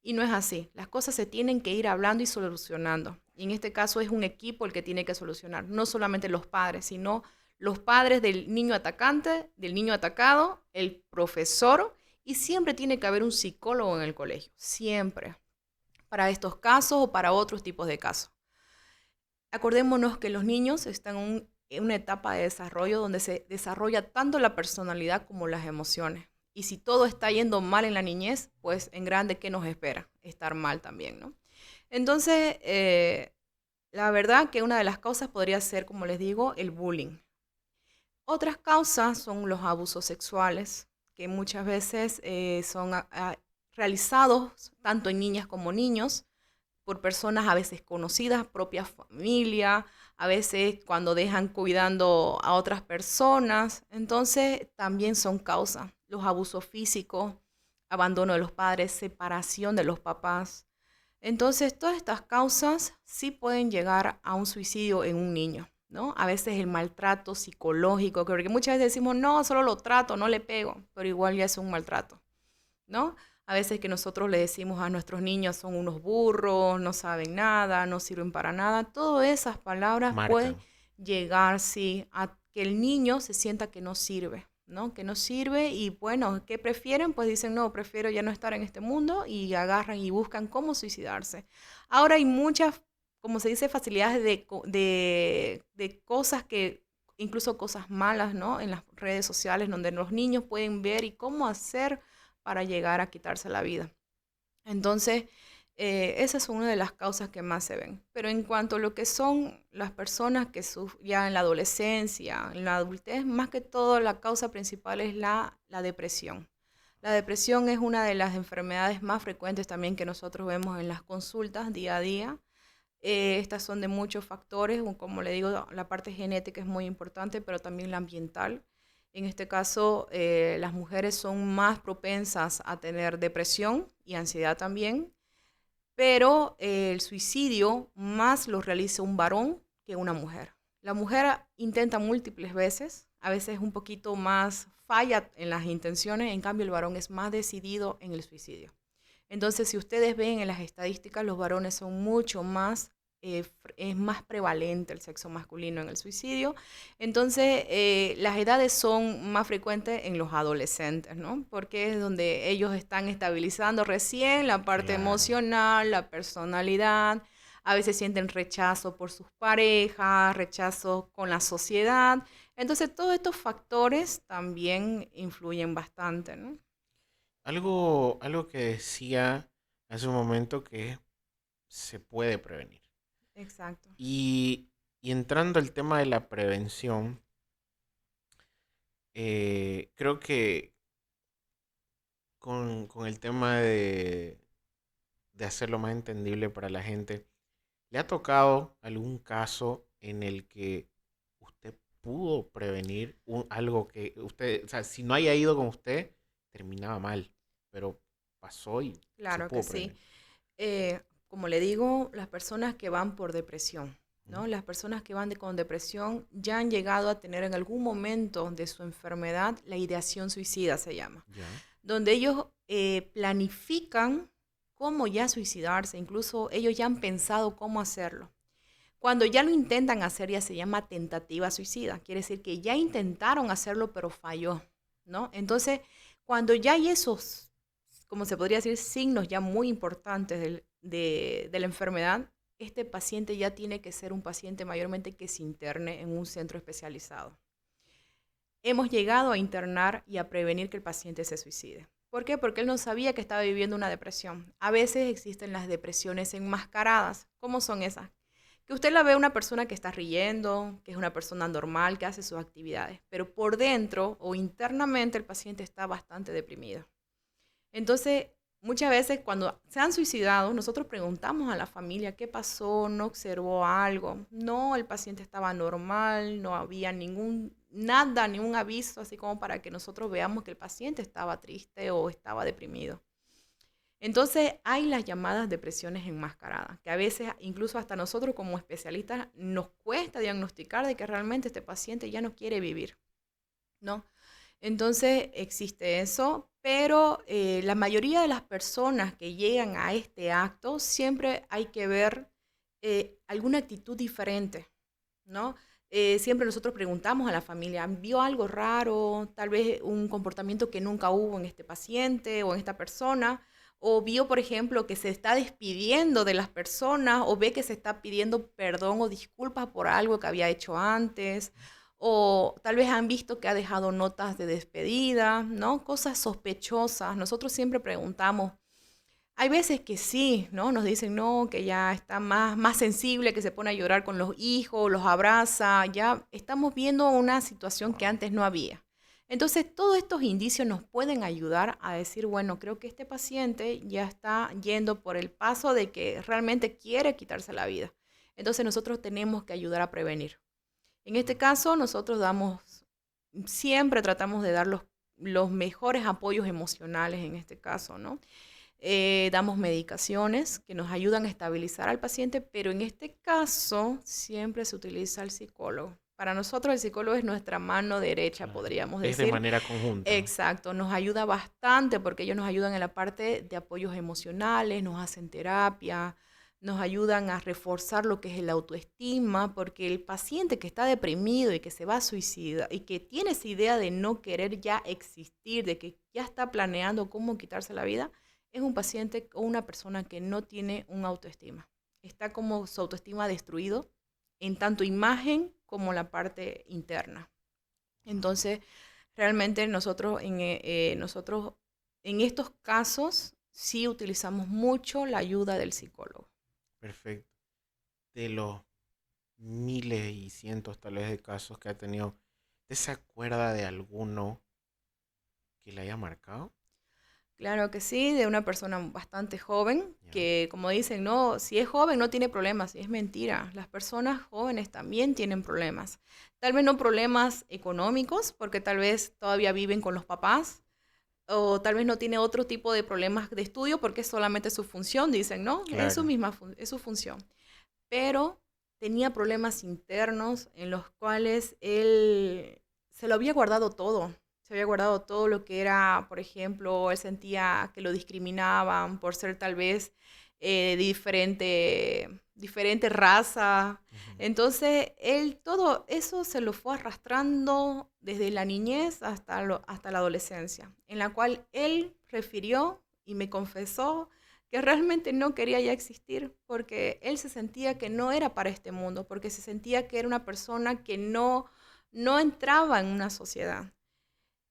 Y no es así. Las cosas se tienen que ir hablando y solucionando. Y en este caso es un equipo el que tiene que solucionar, no solamente los padres, sino los padres del niño atacante, del niño atacado, el profesor, y siempre tiene que haber un psicólogo en el colegio, siempre, para estos casos o para otros tipos de casos. Acordémonos que los niños están en una etapa de desarrollo donde se desarrolla tanto la personalidad como las emociones. Y si todo está yendo mal en la niñez, pues en grande, ¿qué nos espera? Estar mal también, ¿no? Entonces, la verdad que una de las causas podría ser, como les digo, el bullying. Otras causas son los abusos sexuales, que muchas veces son realizados tanto en niñas como niños por personas a veces conocidas, propia familia, a veces cuando dejan cuidando a otras personas. Entonces también son causas. Los abusos físicos, abandono de los padres, separación de los papás. Entonces todas estas causas sí pueden llegar a un suicidio en un niño, ¿no? A veces el maltrato psicológico, porque muchas veces decimos, no, solo lo trato, no le pego, pero igual ya es un maltrato, ¿no? A veces que nosotros le decimos a nuestros niños son unos burros, no saben nada, no sirven para nada. Todas esas palabras pueden Marcan. llegar, sí, a que el niño se sienta que no sirve, ¿no? Que no sirve y bueno, ¿qué prefieren? Pues dicen, no, prefiero ya no estar en este mundo y agarran y buscan cómo suicidarse. Ahora hay muchas, como se dice, facilidades de cosas que, incluso cosas malas, ¿no? En las redes sociales donde los niños pueden ver y cómo hacer para llegar a quitarse la vida. Entonces, Esa es una de las causas que más se ven. Pero en cuanto a lo que son las personas que ya en la adolescencia, en la adultez, más que todo la causa principal es la depresión. La depresión es una de las enfermedades más frecuentes también que nosotros vemos en las consultas día a día. Estas son de muchos factores, como le digo, la parte genética es muy importante, pero también la ambiental. En este caso, las mujeres son más propensas a tener depresión y ansiedad también, pero el suicidio más lo realiza un varón que una mujer. La mujer intenta múltiples veces, a veces un poquito más falla en las intenciones, en cambio el varón es más decidido en el suicidio. Entonces, si ustedes ven en las estadísticas, los varones son mucho más, es más prevalente el sexo masculino en el suicidio. Entonces, las edades son más frecuentes en los adolescentes, ¿no? Porque es donde ellos están estabilizando recién la parte Claro. emocional, la personalidad. A veces sienten rechazo por sus parejas, rechazo con la sociedad. Entonces, todos estos factores también influyen bastante, ¿no? Algo que decía hace un momento que se puede prevenir. Exacto. Y, y entrando al tema de la prevención, creo que con el tema de hacerlo más entendible para la gente, ¿le ha tocado algún caso en el que usted pudo prevenir algo que usted, o sea, si no haya ido con usted, terminaba mal, pero pasó y se Claro que pudo sí. prevenir? Como le digo, las personas que van por depresión, ¿Mm? ¿no? Las personas que van con depresión ya han llegado a tener en algún momento de su enfermedad la ideación suicida, se llama, Ya, donde ellos planifican cómo ya suicidarse, incluso ellos ya han pensado cómo hacerlo. Cuando ya lo intentan hacer ya se llama tentativa suicida, quiere decir que ya intentaron hacerlo pero falló, ¿no? Entonces, cuando ya hay esos, como se podría decir, signos ya muy importantes de la enfermedad, este paciente ya tiene que ser un paciente mayormente que se interne en un centro especializado. Hemos llegado a internar y a prevenir que el paciente se suicide. ¿Por qué? Porque él no sabía que estaba viviendo una depresión. A veces existen las depresiones enmascaradas. ¿Cómo son esas? Que usted la ve una persona que está riendo, que es una persona normal, que hace sus actividades, pero por dentro o internamente el paciente está bastante deprimido. Entonces, muchas veces cuando se han suicidado, nosotros preguntamos a la familia qué pasó, no observó algo. No, el paciente estaba normal, no había nada, ningún aviso, así como para que nosotros veamos que el paciente estaba triste o estaba deprimido. Entonces, hay las llamadas depresiones enmascaradas, que a veces incluso hasta nosotros como especialistas nos cuesta diagnosticar de que realmente este paciente ya no quiere vivir, ¿no? Entonces existe eso, pero la mayoría de las personas que llegan a este acto siempre hay que ver alguna actitud diferente, ¿no? Siempre nosotros preguntamos a la familia, ¿vio algo raro? Tal vez un comportamiento que nunca hubo en este paciente o en esta persona, o vio, por ejemplo, que se está despidiendo de las personas, o ve que se está pidiendo perdón o disculpas por algo que había hecho antes, o tal vez han visto que ha dejado notas de despedida, ¿no? Cosas sospechosas. Nosotros siempre preguntamos, hay veces que sí, ¿no? Nos dicen, no, que ya está más sensible, que se pone a llorar con los hijos, los abraza, ya estamos viendo una situación que wow. antes no había. Entonces, todos estos indicios nos pueden ayudar a decir, bueno, creo que este paciente ya está yendo por el paso de que realmente quiere quitarse la vida. Entonces, nosotros tenemos que ayudar a prevenir. En este caso, nosotros siempre tratamos de dar los mejores apoyos emocionales en este caso, ¿no? Damos medicaciones que nos ayudan a estabilizar al paciente, pero en este caso siempre se utiliza el psicólogo. Para nosotros el psicólogo es nuestra mano derecha, Claro. podríamos Es de decir. manera conjunta. Exacto, nos ayuda bastante porque ellos nos ayudan en la parte de apoyos emocionales, nos hacen terapia, nos ayudan a reforzar lo que es el autoestima, porque el paciente que está deprimido y que se va a suicidar y que tiene esa idea de no querer ya existir, de que ya está planeando cómo quitarse la vida, es un paciente o una persona que no tiene un autoestima. Está como su autoestima destruido en tanto imagen como la parte interna. Entonces, realmente nosotros en estos casos sí utilizamos mucho la ayuda del psicólogo. Perfecto. De los miles y cientos tal vez de casos que ha tenido, ¿usted se acuerda de alguno que le haya marcado? Claro que sí, de una persona bastante joven, Ya. que como dicen, no, si es joven no tiene problemas, y es mentira. Las personas jóvenes también tienen problemas. Tal vez no problemas económicos, porque tal vez todavía viven con los papás, o tal vez no tiene otro tipo de problemas de estudio porque es solamente su función, dicen, ¿no? Es su Claro. misma, es su función. Pero tenía problemas internos en los cuales él se lo había guardado todo. Se había guardado todo lo que era, por ejemplo, él sentía que lo discriminaban por ser tal vez diferente raza. Ujú. Entonces, él todo eso se lo fue arrastrando desde la niñez hasta la adolescencia, en la cual él refirió y me confesó que realmente no quería ya existir porque él se sentía que no era para este mundo, porque se sentía que era una persona que no entraba en una sociedad.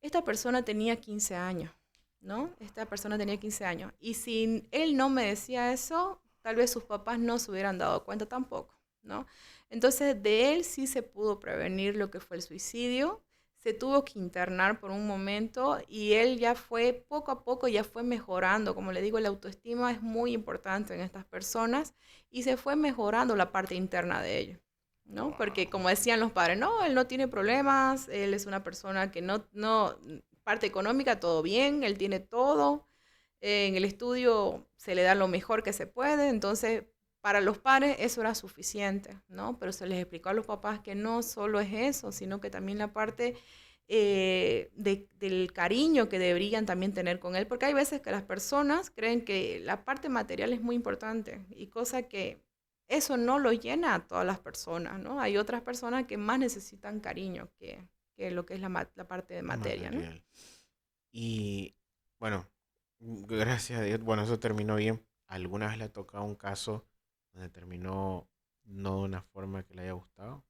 Esta persona tenía 15 años, ¿no? Esta persona tenía 15 años. Y si él no me decía eso, tal vez sus papás no se hubieran dado cuenta tampoco, ¿no? Entonces, de él sí se pudo prevenir lo que fue el suicidio. Se tuvo que internar por un momento y él ya fue, poco a poco, ya fue mejorando. Como le digo, la autoestima es muy importante en estas personas y se fue mejorando la parte interna de ellos. ¿No? Porque Wow. como decían los padres, no, él no tiene problemas, él es una persona que parte económica, todo bien, él tiene todo, en el estudio se le da lo mejor que se puede, entonces para los padres eso era suficiente, ¿no? Pero se les explicó a los papás que no solo es eso, sino que también la parte del cariño que deberían también tener con él, porque hay veces que las personas creen que la parte material es muy importante y cosa que eso no lo llena a todas las personas, ¿no? Hay otras personas que más necesitan cariño que lo que es la parte de materia, ¿no? Material. Y bueno, gracias a Dios, bueno, eso terminó bien. ¿Alguna vez le ha tocado un caso donde terminó no de una forma que le haya gustado?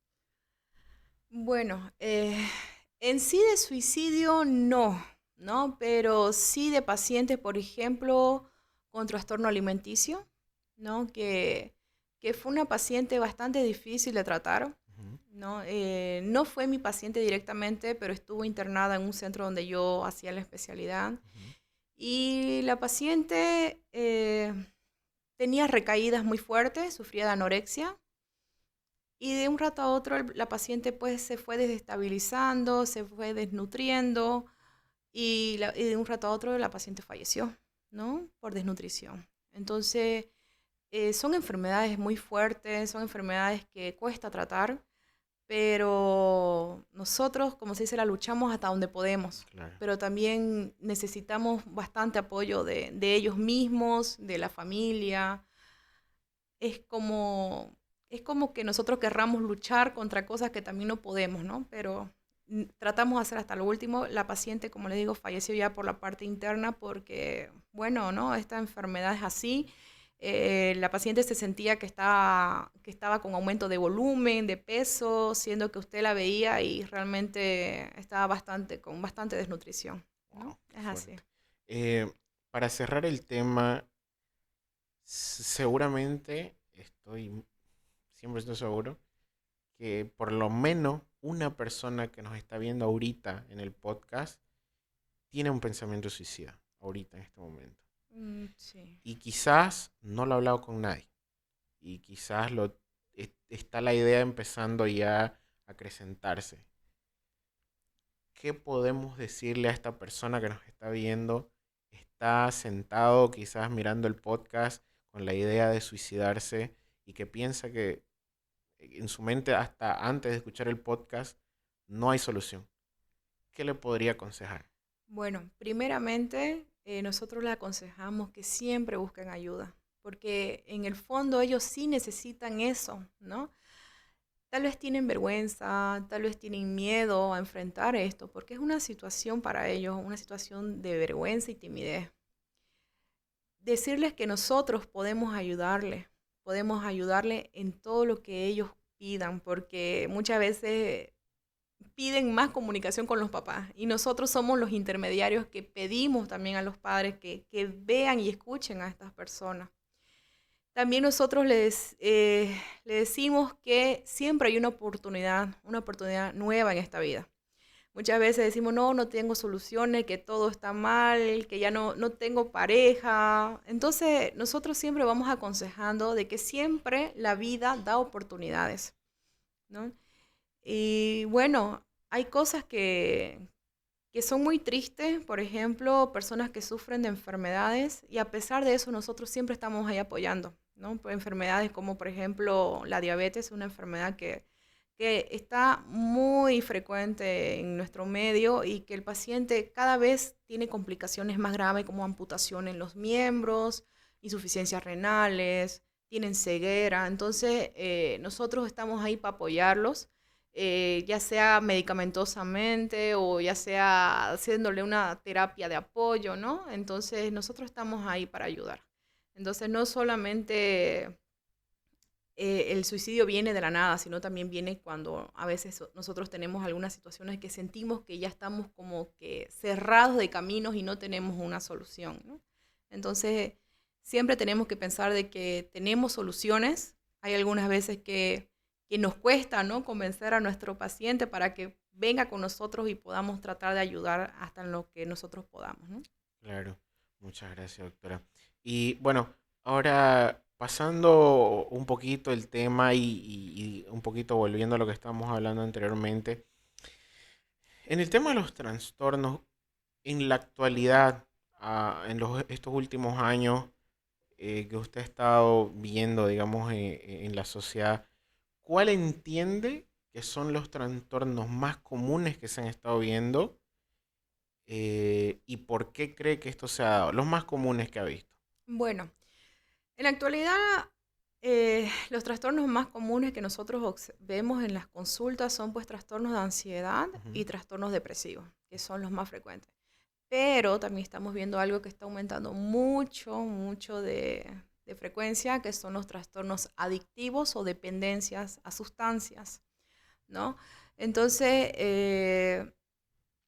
Bueno, en sí de suicidio no, ¿no? Pero sí de pacientes, por ejemplo, con trastorno alimenticio, ¿no? Que fue una paciente bastante difícil de tratar, Ujú, ¿no? No fue mi paciente directamente, pero estuvo internada en un centro donde yo hacía la especialidad. ujú. Y la paciente tenía recaídas muy fuertes, sufría de anorexia. Y de un rato a otro la paciente pues se fue desestabilizando, se fue desnutriendo y de un rato a otro la paciente falleció, ¿no? Por desnutrición. Entonces, son enfermedades muy fuertes, son enfermedades que cuesta tratar, pero nosotros, como se dice, la luchamos hasta donde podemos. Claro. Pero también necesitamos bastante apoyo de ellos mismos, de la familia. Es como, es como que nosotros querramos luchar contra cosas que también no podemos, ¿no? Pero tratamos de hacer hasta lo último. La paciente, como le digo, falleció ya por la parte interna porque, bueno, ¿no? Esta enfermedad es así. La paciente se sentía que estaba con aumento de volumen, de peso, siendo que usted la veía y realmente estaba con bastante desnutrición, ¿no? Wow, qué Es así. fuerte. Para cerrar el tema, seguramente estoy 100% seguro que por lo menos una persona que nos está viendo ahorita en el podcast tiene un pensamiento suicida, ahorita en este momento. Sí. Y quizás no lo ha hablado con nadie. Y quizás está la idea empezando ya a acrecentarse. ¿Qué podemos decirle a esta persona que nos está viendo? Está sentado quizás mirando el podcast con la idea de suicidarse y que piensa que en su mente hasta antes de escuchar el podcast no hay solución. ¿Qué le podría aconsejar? Bueno, primeramente, nosotros les aconsejamos que siempre busquen ayuda, porque en el fondo ellos sí necesitan eso, ¿no? Tal vez tienen vergüenza, tal vez tienen miedo a enfrentar esto, porque es una situación para ellos, una situación de vergüenza y timidez. Decirles que nosotros podemos ayudarle en todo lo que ellos pidan, porque muchas veces piden más comunicación con los papás y nosotros somos los intermediarios que pedimos también a los padres que vean y escuchen a estas personas. También nosotros le decimos que siempre hay una oportunidad nueva en esta vida. Muchas veces decimos, no, no tengo soluciones, que todo está mal, que ya no tengo pareja. Entonces, nosotros siempre vamos aconsejando de que siempre la vida da oportunidades, ¿no? Y bueno, hay cosas que son muy tristes, por ejemplo, personas que sufren de enfermedades y a pesar de eso nosotros siempre estamos ahí apoyando, ¿no? Por enfermedades como por ejemplo la diabetes, una enfermedad que está muy frecuente en nuestro medio y que el paciente cada vez tiene complicaciones más graves como amputación en los miembros, insuficiencias renales, tienen ceguera. Entonces, nosotros estamos ahí para apoyarlos, ya sea medicamentosamente o ya sea haciéndole una terapia de apoyo, ¿no? Entonces, nosotros estamos ahí para ayudar. Entonces, no solamente el suicidio viene de la nada, sino también viene cuando a veces nosotros tenemos algunas situaciones que sentimos que ya estamos como que cerrados de caminos y no tenemos una solución, ¿no? Entonces, siempre tenemos que pensar de que tenemos soluciones. Hay algunas veces que nos cuesta, ¿no?, convencer a nuestro paciente para que venga con nosotros y podamos tratar de ayudar hasta en lo que nosotros podamos, ¿no? Claro, muchas gracias, doctora. Y bueno, ahora pasando un poquito el tema y un poquito volviendo a lo que estábamos hablando anteriormente, en el tema de los trastornos, en la actualidad, estos últimos años que usted ha estado viendo, digamos, en la sociedad, ¿cuál entiende que son los trastornos más comunes que se han estado viendo y por qué cree que esto se ha dado? Los más comunes que ha visto. Bueno, en la actualidad, los trastornos más comunes que nosotros vemos en las consultas son pues trastornos de ansiedad Ujú. y trastornos depresivos, que son los más frecuentes. Pero también estamos viendo algo que está aumentando mucho de frecuencia, que son los trastornos adictivos o dependencias a sustancias, ¿no? Entonces,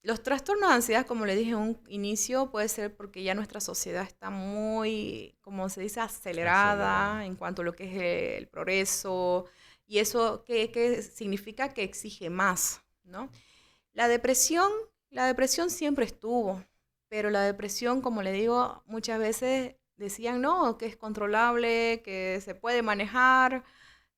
los trastornos de ansiedad, como le dije en un inicio, puede ser porque ya nuestra sociedad está muy, como se dice, Acelerado. acelerada en cuanto a lo que es el progreso, y eso que significa que exige más, ¿no? La depresión, la depresión siempre estuvo, pero la depresión, como le digo, muchas veces decían, no, que es controlable, que se puede manejar,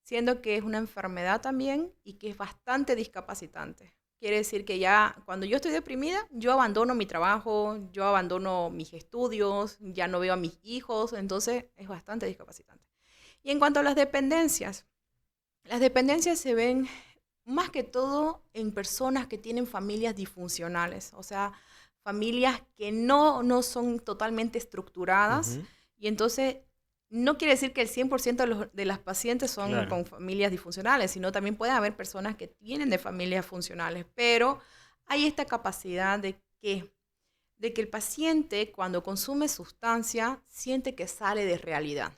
siendo que es una enfermedad también y que es bastante discapacitante. Quiere decir que ya cuando yo estoy deprimida, yo abandono mi trabajo, yo abandono mis estudios, ya no veo a mis hijos, entonces es bastante discapacitante. Y en cuanto a las dependencias se ven más que todo en personas que tienen familias disfuncionales, o sea, familias que no son totalmente estructuradas Ujú. y entonces no quiere decir que el 100% de las pacientes son Claro. con familias disfuncionales, sino también pueden haber personas que vienen de familias funcionales, pero hay esta capacidad de que el paciente cuando consume sustancia siente que sale de realidad.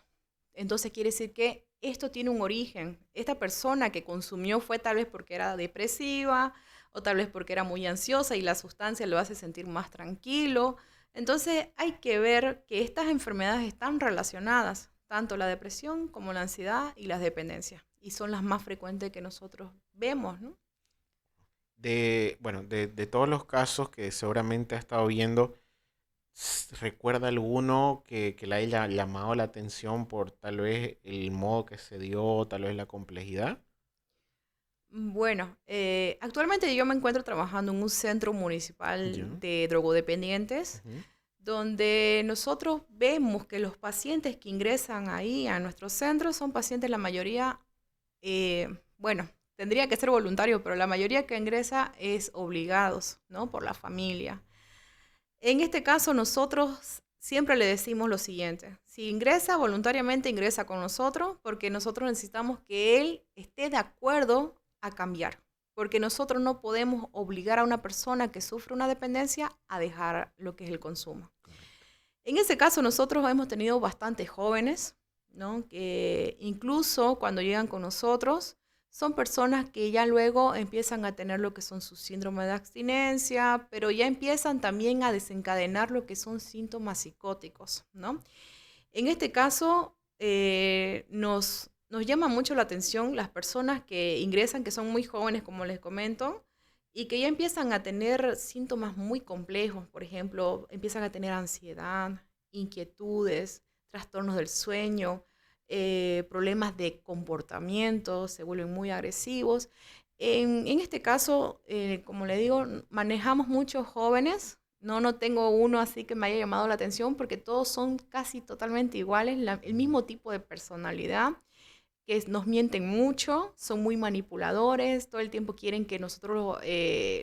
Entonces quiere decir que esto tiene un origen. Esta persona que consumió fue tal vez porque era depresiva o tal vez porque era muy ansiosa y la sustancia lo hace sentir más tranquilo. Entonces hay que ver que estas enfermedades están relacionadas, tanto la depresión como la ansiedad y las dependencias. Y son las más frecuentes que nosotros vemos, ¿no? Bueno, de todos los casos que seguramente ha estado viendo, ¿recuerda alguno que le haya llamado la atención por tal vez el modo que se dio, tal vez la complejidad? Bueno, actualmente yo me encuentro trabajando en un centro municipal Ya. de drogodependientes, Ujú. donde nosotros vemos que los pacientes que ingresan ahí a nuestro centro son pacientes, la mayoría, bueno, tendría que ser voluntario, pero la mayoría que ingresa es obligados, ¿no? Por la familia. En este caso, nosotros siempre le decimos lo siguiente: si ingresa voluntariamente, ingresa con nosotros, porque nosotros necesitamos que él esté de acuerdo a cambiar, porque nosotros no podemos obligar a una persona que sufre una dependencia a dejar lo que es el consumo. Correcto. En ese caso, nosotros hemos tenido bastantes jóvenes, ¿no?, que incluso cuando llegan con nosotros son personas que ya luego empiezan a tener lo que son sus síndromes de abstinencia, pero ya empiezan también a desencadenar lo que son síntomas psicóticos, ¿no? En este caso, nos llama mucho la atención las personas que ingresan, que son muy jóvenes, como les comento, y que ya empiezan a tener síntomas muy complejos. Por ejemplo, empiezan a tener ansiedad, inquietudes, trastornos del sueño, problemas de comportamiento, se vuelven muy agresivos. En este caso, como le digo, manejamos muchos jóvenes. No tengo uno así que me haya llamado la atención porque todos son casi totalmente iguales, el mismo tipo de personalidad, que nos mienten mucho, son muy manipuladores, todo el tiempo quieren que nosotros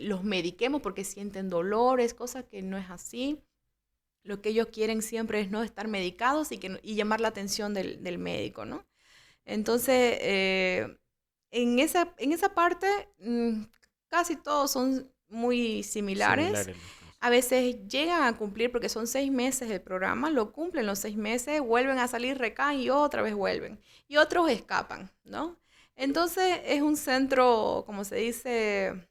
los mediquemos porque sienten dolores, cosa que no es así. Lo que ellos quieren siempre es no estar medicados y llamar la atención del médico, ¿no? Entonces, en esa parte, casi todos son muy similares. Similares los casos. A veces llegan a cumplir, porque son 6 meses el programa, lo cumplen los 6 meses, vuelven a salir, recaen y otra vez vuelven. Y otros escapan, ¿no? Entonces, es un centro, como se dice,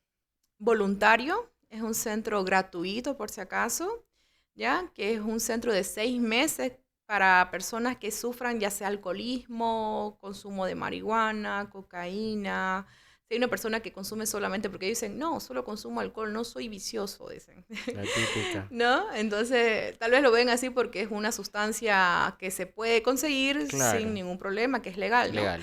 voluntario, es un centro gratuito, por si acaso, ¿ya? Que es un centro de 6 meses para personas que sufran ya sea alcoholismo, consumo de marihuana, cocaína. Si hay una persona que consume solamente porque dicen, no, solo consumo alcohol, no soy vicioso, dicen. La típica. ¿No? Entonces, tal vez lo ven así porque es una sustancia que se puede conseguir sin Claro, ningún problema, que es legal, ¿no? legal.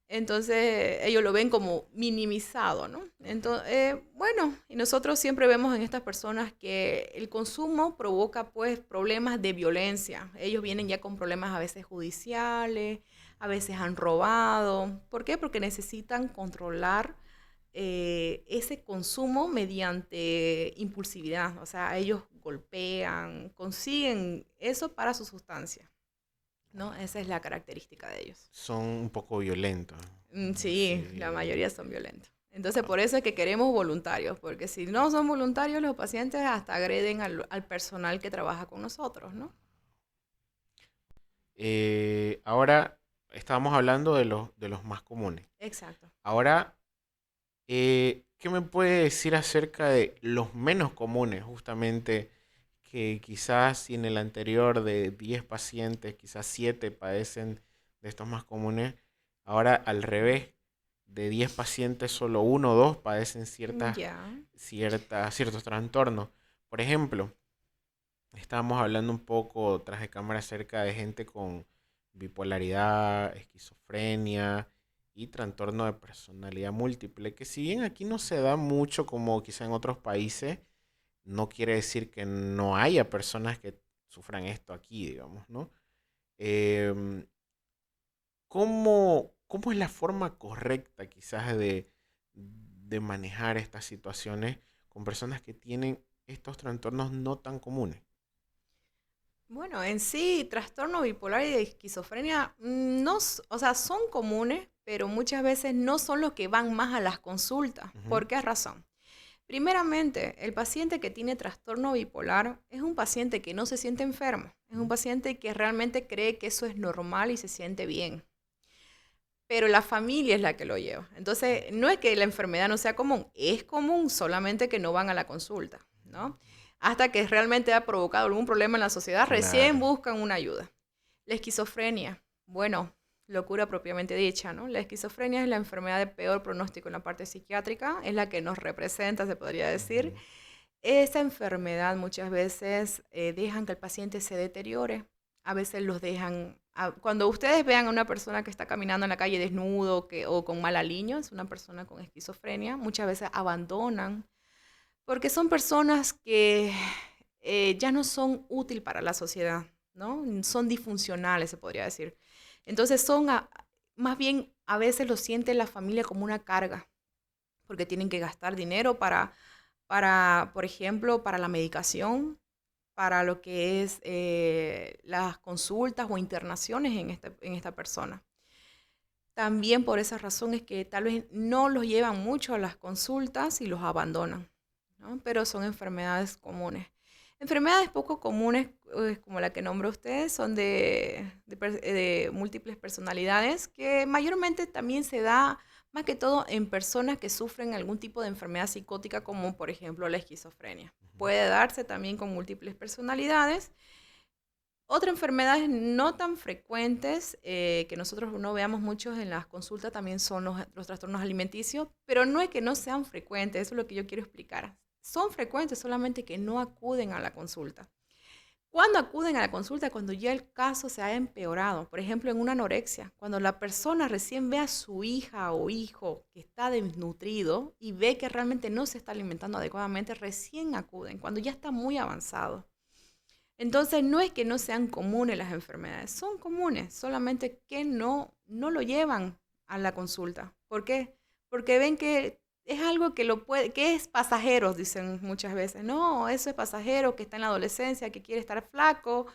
Entonces ellos lo ven como minimizado, ¿no? Entonces, bueno, y nosotros siempre vemos en estas personas que el consumo provoca pues problemas de violencia. Ellos vienen ya con problemas a veces judiciales, a veces han robado. ¿Por qué? Porque necesitan controlar ese consumo mediante impulsividad. O sea, ellos golpean, consiguen eso para su sustancia, ¿no? Esa es la característica de ellos. Son un poco violentos. Sí, la Sí. mayoría son violentos. Entonces, por eso es que queremos voluntarios, porque si no son voluntarios, los pacientes hasta agreden al personal que trabaja con nosotros, ¿no? Ahora estábamos hablando de los más comunes. Exacto. Ahora, ¿qué me puede decir acerca de los menos comunes, justamente, que quizás si en el anterior de 10 pacientes, quizás 7 padecen de estos más comunes, ahora al revés, de 10 pacientes solo uno o dos padecen Ya, ciertos trastornos? Por ejemplo, estábamos hablando un poco tras de cámara acerca de gente con bipolaridad, esquizofrenia y trastorno de personalidad múltiple, que si bien aquí no se da mucho como quizá en otros países, no quiere decir que no haya personas que sufran esto aquí, digamos, ¿no? Em, ¿Cómo es la forma correcta quizás de manejar estas situaciones con personas que tienen estos trastornos no tan comunes? bueno, en sí, trastorno bipolar y de esquizofrenia no, o sea, son comunes, pero muchas veces no son los que van más a las consultas. Ujú, ¿Por qué razón? Primeramente, el paciente que tiene trastorno bipolar es un paciente que no se siente enfermo, es un ujú. paciente que realmente cree que eso es normal y se siente bien, pero la familia es la que lo lleva. Entonces, no es que la enfermedad no sea común, es común, solamente que no van a la consulta, ¿no? Hasta que realmente ha provocado algún problema en la sociedad, recién Claro. buscan una ayuda. La esquizofrenia, bueno, locura propiamente dicha, ¿no? La esquizofrenia es la enfermedad de peor pronóstico en la parte psiquiátrica, es la que nos representa, se podría decir. Ujú. Esa enfermedad muchas veces dejan que el paciente se deteriore, a veces los dejan. Cuando ustedes vean a una persona que está caminando en la calle desnudo o con mal aliño, es una persona con esquizofrenia, muchas veces abandonan, porque son personas que ya no son útil para la sociedad, ¿no? Son disfuncionales, se podría decir. Entonces más bien a veces lo siente la familia como una carga, porque tienen que gastar dinero por ejemplo, para la medicación, para lo que es las consultas o internaciones en esta persona. También por esa razón es que tal vez no los llevan mucho a las consultas y los abandonan, ¿no? Pero son enfermedades comunes. Enfermedades poco comunes, como la que nombra usted, son de múltiples personalidades, que mayormente también se da más que todo en personas que sufren algún tipo de enfermedad psicótica, como por ejemplo la esquizofrenia. Puede darse también con múltiples personalidades. Otras enfermedades no tan frecuentes que nosotros no veamos muchos en las consultas también son los trastornos alimenticios, pero no es que no sean frecuentes, eso es lo que yo quiero explicar. Son frecuentes, solamente que no acuden a la consulta. ¿Cuándo acuden a la consulta? Cuando ya el caso se ha empeorado. Por ejemplo, en una anorexia, cuando la persona recién ve a su hija o hijo que está desnutrido y ve que realmente no se está alimentando adecuadamente, recién acuden, cuando ya está muy avanzado. Entonces, no es que no sean comunes las enfermedades, son comunes, solamente que no lo llevan a la consulta. ¿Por qué? Porque ven que es algo que es pasajero, dicen muchas veces. No, eso es pasajero, que está en la adolescencia, que quiere estar flaco,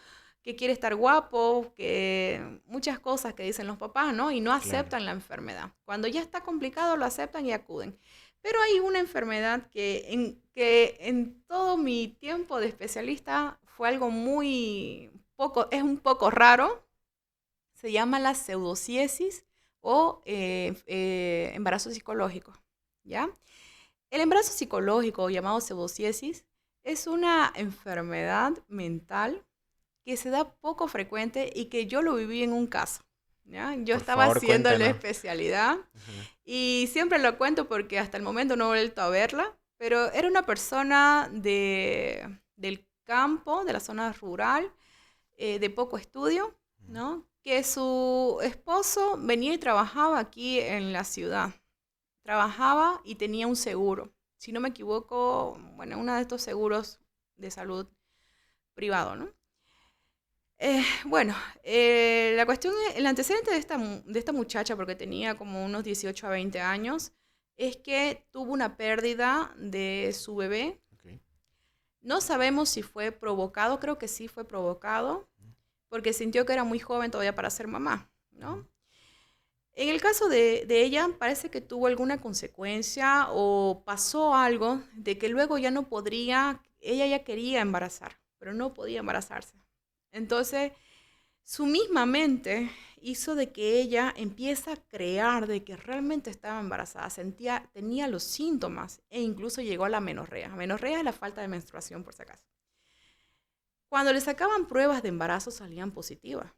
que quiere estar guapo, que muchas cosas que dicen los papás, ¿no? Y no aceptan la enfermedad. Cuando ya está complicado, lo aceptan y acuden. Pero hay una enfermedad que en todo mi tiempo de especialista fue algo es un poco raro. Se llama la pseudociesis o embarazo psicológico, ¿ya? El embarazo psicológico, llamado pseudociesis, es una enfermedad mental que se da poco frecuente y que yo lo viví en un caso, ¿ya? Yo estaba haciendo la especialidad y siempre lo cuento porque hasta el momento no he vuelto a verla, pero era una persona del campo, de la zona rural, de poco estudio, ¿no? Que su esposo venía y trabajaba aquí en la ciudad. Trabajaba y tenía un seguro. Si no me equivoco, bueno, uno de estos seguros de salud privado, ¿no? La cuestión, el antecedente de esta muchacha, porque tenía como unos 18 a 20 años, es que tuvo una pérdida de su bebé. Okay. No sabemos si fue provocado, creo que sí fue provocado, porque sintió que era muy joven todavía para ser mamá, ¿no? En el caso de ella, parece que tuvo alguna consecuencia o pasó algo de que luego ya no podría, ella ya quería embarazar, pero no podía embarazarse. Entonces, su misma mente hizo de que ella empieza a crear de que realmente estaba embarazada, tenía los síntomas e incluso llegó a la menorrea. Menorrea es la falta de menstruación, por si acaso. Cuando le sacaban pruebas de embarazo salían positivas,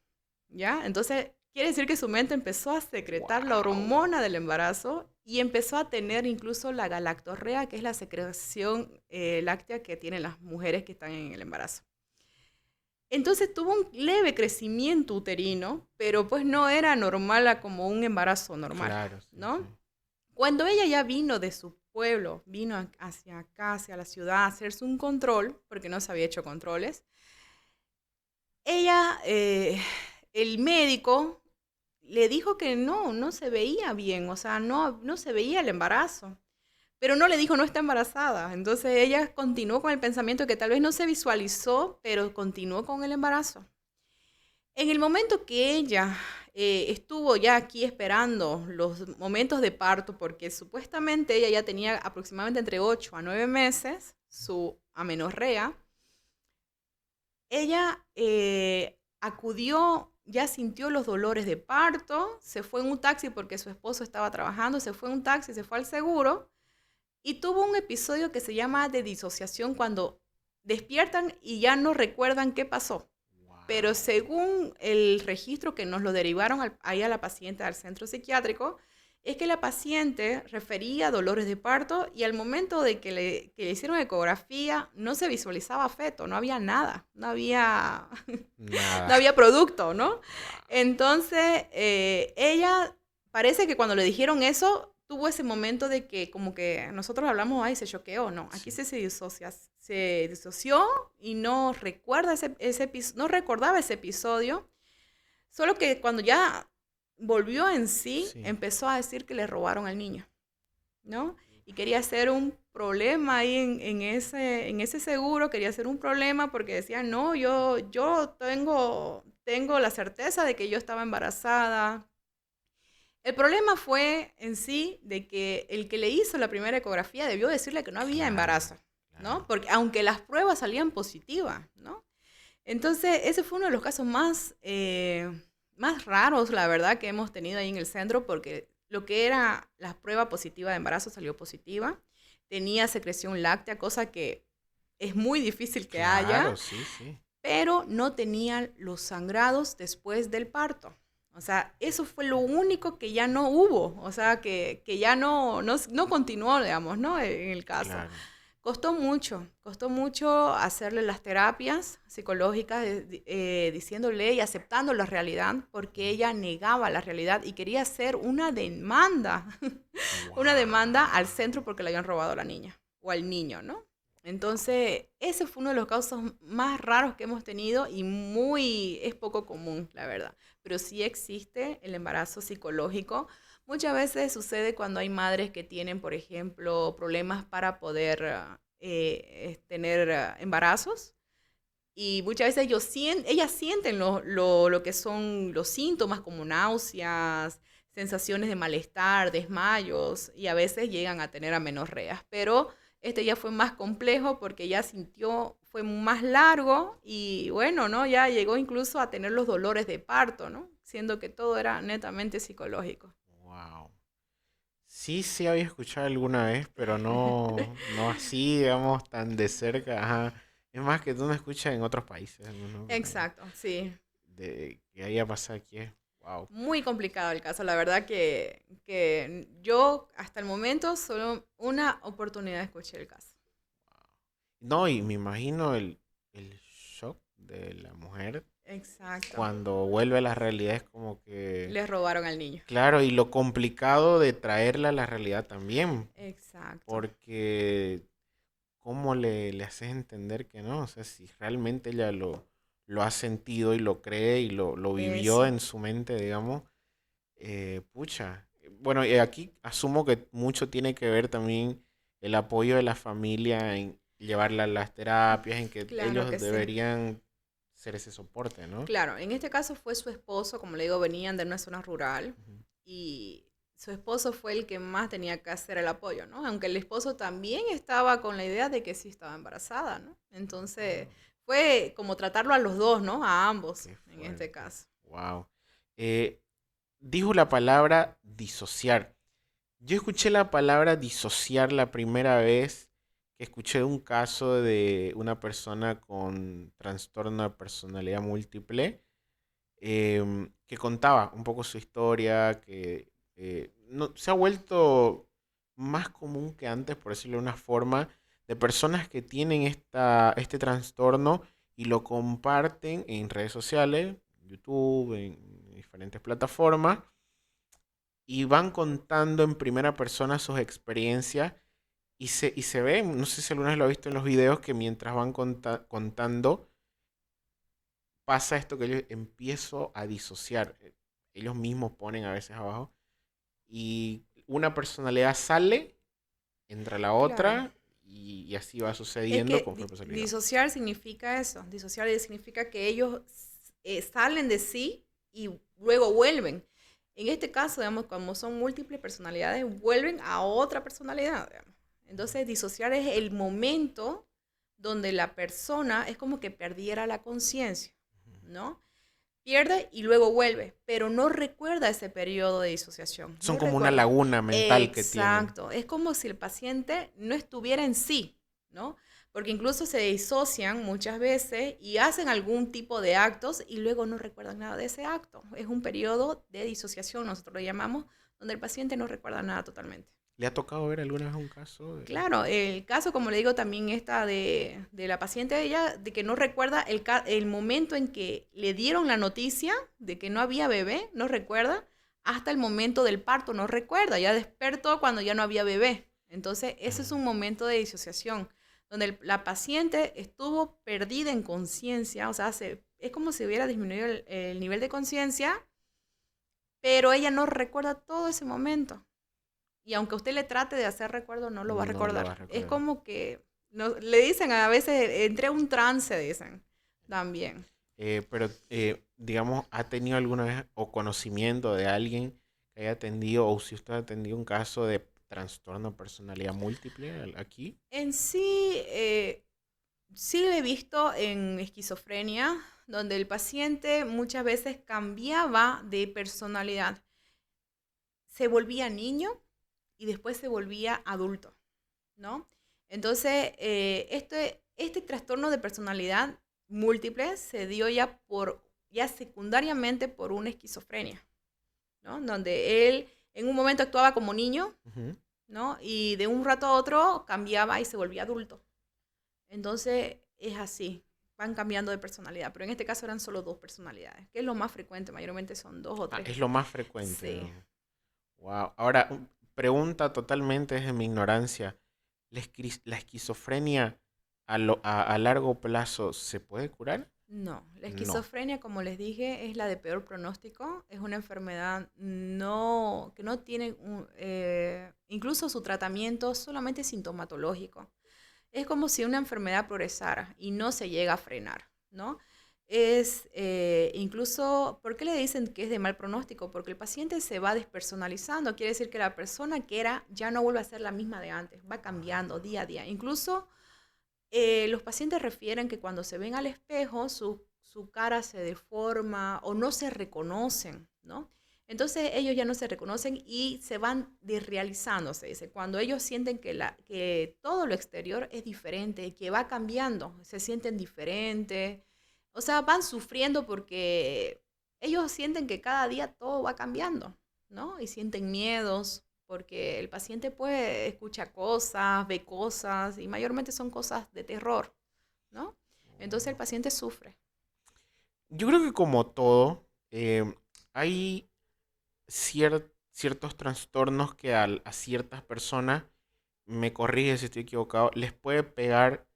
¿ya? Entonces, quiere decir que su mente empezó a secretar la hormona del embarazo y empezó a tener incluso la galactorrea, que es la secreción láctea que tienen las mujeres que están en el embarazo. Entonces tuvo un leve crecimiento uterino, pero pues no era normal como un embarazo normal, claro, sí, ¿no? Sí. Cuando ella ya vino de su pueblo, vino hacia acá, hacia la ciudad, a hacerse un control, porque no se había hecho controles, ella, el médico le dijo que no se veía bien, o sea, no se veía el embarazo. Pero no le dijo, no está embarazada. Entonces ella continuó con el pensamiento que tal vez no se visualizó, pero continuó con el embarazo. En el momento que ella estuvo ya aquí esperando los momentos de parto, porque supuestamente ella ya tenía aproximadamente entre 8 a 9 meses su amenorrea, ella acudió, ya sintió los dolores de parto, se fue en un taxi porque su esposo estaba trabajando, se fue en un taxi, se fue al seguro, y tuvo un episodio que se llama de disociación cuando despiertan y ya no recuerdan qué pasó. Wow. Pero según el registro que nos lo derivaron ahí a la paciente al centro psiquiátrico, es que la paciente refería dolores de parto y al momento de que le hicieron ecografía no se visualizaba feto, no había nada, no había producto, ¿no? Wow. Entonces, ella parece que cuando le dijeron eso, tuvo ese momento de que como que nosotros hablamos, se choqueó, no, aquí sí. se disoció y no recuerda no recordaba ese episodio, solo que cuando ya volvió en sí, empezó a decir que le robaron al niño, ¿no? Y quería hacer un problema ahí en ese seguro, quería hacer un problema porque decía, no, yo tengo la certeza de que yo estaba embarazada. El problema fue en sí de que el que le hizo la primera ecografía debió decirle que no había embarazo, ¿no? Porque aunque las pruebas salían positivas, ¿no? Entonces, ese fue uno de los casos más raros, la verdad, que hemos tenido ahí en el centro, porque lo que era la prueba positiva de embarazo salió positiva. Tenía secreción láctea, cosa que es muy difícil que haya, Claro, sí, sí. pero no tenía los sangrados después del parto. O sea, eso fue lo único que ya no hubo, o sea, que ya no continuó, digamos, ¿no? En el caso. Claro. Costó mucho hacerle las terapias psicológicas, diciéndole y aceptando la realidad, porque ella negaba la realidad y quería hacer una demanda, una demanda al Wow. centro porque le habían robado a la niña o al niño, ¿no? Entonces, ese fue uno de los casos más raros que hemos tenido y es poco común, la verdad. Pero sí existe el embarazo psicológico. Muchas veces sucede cuando hay madres que tienen, por ejemplo, problemas para poder tener embarazos y muchas veces ellas sienten lo que son los síntomas como náuseas, sensaciones de malestar, desmayos y a veces llegan a tener amenorreas. Pero este ya fue más complejo porque ya sintió, fue más largo y bueno, ¿no? Ya llegó incluso a tener los dolores de parto, ¿no? Siendo que todo era netamente psicológico. Wow. Sí, sí había escuchado alguna vez, pero no así, digamos, tan de cerca. Ajá. Es más que tú no escuchas en otros países, ¿no? Pero Exacto, sí. de que haya pasado aquí es wow. Muy complicado el caso, la verdad que yo hasta el momento solo una oportunidad escuché el caso. No, y me imagino el shock de la mujer Exacto. cuando vuelve a la realidad es como que, Les robaron al niño. claro, y lo complicado de traerla a la realidad también, Exacto. porque ¿cómo le haces entender que no? O sea, si realmente ella lo ha sentido y lo cree y lo vivió Eso. en su mente, digamos, pucha. Bueno, y aquí asumo que mucho tiene que ver también el apoyo de la familia en llevarla a las terapias, en que Claro ellos que sí. deberían ser ese soporte, ¿no? Claro, en este caso fue su esposo, como le digo, venían de una zona rural Ujú. y su esposo fue el que más tenía que hacer el apoyo, ¿no? Aunque el esposo también estaba con la idea de que sí estaba embarazada, ¿no? Entonces Ah, fue como tratarlo a los dos, ¿no? A ambos, qué en este fuerte. caso. Wow. Dijo la palabra disociar. Yo escuché la palabra disociar la primera vez que escuché un caso de una persona con trastorno de personalidad múltiple, que contaba un poco su historia, que no, se ha vuelto más común que antes, por decirlo de una forma, de personas que tienen este trastorno y lo comparten en redes sociales, YouTube, en diferentes plataformas y van contando en primera persona sus experiencias y se ve, no sé si alguna vez lo ha visto en los videos, que mientras van contando, pasa esto que yo empiezo a disociar. Ellos mismos ponen a veces abajo y una personalidad sale, entra la Claro. otra y así va Es sucediendo que conforme pasa el video. disociar significa eso. Disociar significa que ellos salen de sí y luego vuelven. En este caso, digamos, como son múltiples personalidades, vuelven a otra personalidad, digamos. Entonces, disociar es el momento donde la persona es como que perdiera la conciencia, ¿no? Pierde y luego vuelve, pero no recuerda ese periodo de disociación, Son no como una recuerda. laguna mental que tienen. Exacto, es como si el paciente no estuviera en sí, ¿no? Porque incluso se disocian muchas veces y hacen algún tipo de actos y luego no recuerdan nada de ese acto. Es un periodo de disociación, nosotros lo llamamos, donde el paciente no recuerda nada totalmente. ¿Le ha tocado ver alguna vez un caso de... Claro, el caso, como le digo, también esta de la paciente, ella, de que no recuerda el momento en que le dieron la noticia de que no había bebé, no recuerda, hasta el momento del parto, no recuerda, ya despertó cuando ya no había bebé. Entonces, ese es un momento de disociación, donde la paciente estuvo perdida en conciencia, o sea, es como si hubiera disminuido el nivel de conciencia, pero ella no recuerda todo ese momento. Y aunque usted le trate de hacer recuerdo, no lo va a No lo recordar. vas a Es recordar? como que le dicen a veces, entre un trance, dicen también. Pero, digamos, ¿ha tenido alguna vez o conocimiento de alguien que haya atendido o si usted ha atendido un caso de trastorno de personalidad múltiple aquí? En sí, sí lo he visto en esquizofrenia, donde el paciente muchas veces cambiaba de personalidad. se volvía niño y después se volvía adulto, ¿no? Entonces, este trastorno de personalidad múltiple se dio ya secundariamente por una esquizofrenia, ¿no? Donde él en un momento actuaba como niño, Ujú. ¿no? Y de un rato a otro cambiaba y se volvía adulto. Entonces, es así, van cambiando de personalidad, pero en este caso eran solo dos personalidades, que es lo más frecuente, mayormente son dos o Ah, tres. es lo más frecuente, Sí. ¿no? Wow. Ahora, pregunta totalmente desde mi ignorancia. ¿La esquizofrenia a largo plazo se puede curar? No, la No. esquizofrenia, como les dije, es la de peor pronóstico. Es una enfermedad que no tiene, incluso su tratamiento solamente sintomatológico. Es como si una enfermedad progresara y no se llega a frenar, ¿no? Es incluso, ¿por qué le dicen que es de mal pronóstico? Porque el paciente se va despersonalizando, quiere decir que la persona que era ya no vuelve a ser la misma de antes, va cambiando día a día. Incluso los pacientes refieren que cuando se ven al espejo, su cara se deforma o no se reconocen, ¿no? Entonces ellos ya no se reconocen y se van desrealizando, se dice. Cuando ellos sienten que todo lo exterior es diferente, que va cambiando, se sienten diferentes, o sea, van sufriendo porque ellos sienten que cada día todo va cambiando, ¿no? Y sienten miedos, porque el paciente pues escucha cosas, ve cosas y mayormente son cosas de terror, ¿no? Entonces el paciente sufre. Yo creo que como todo, hay ciertos trastornos que a ciertas personas, me corrige si estoy equivocado, les puede pegar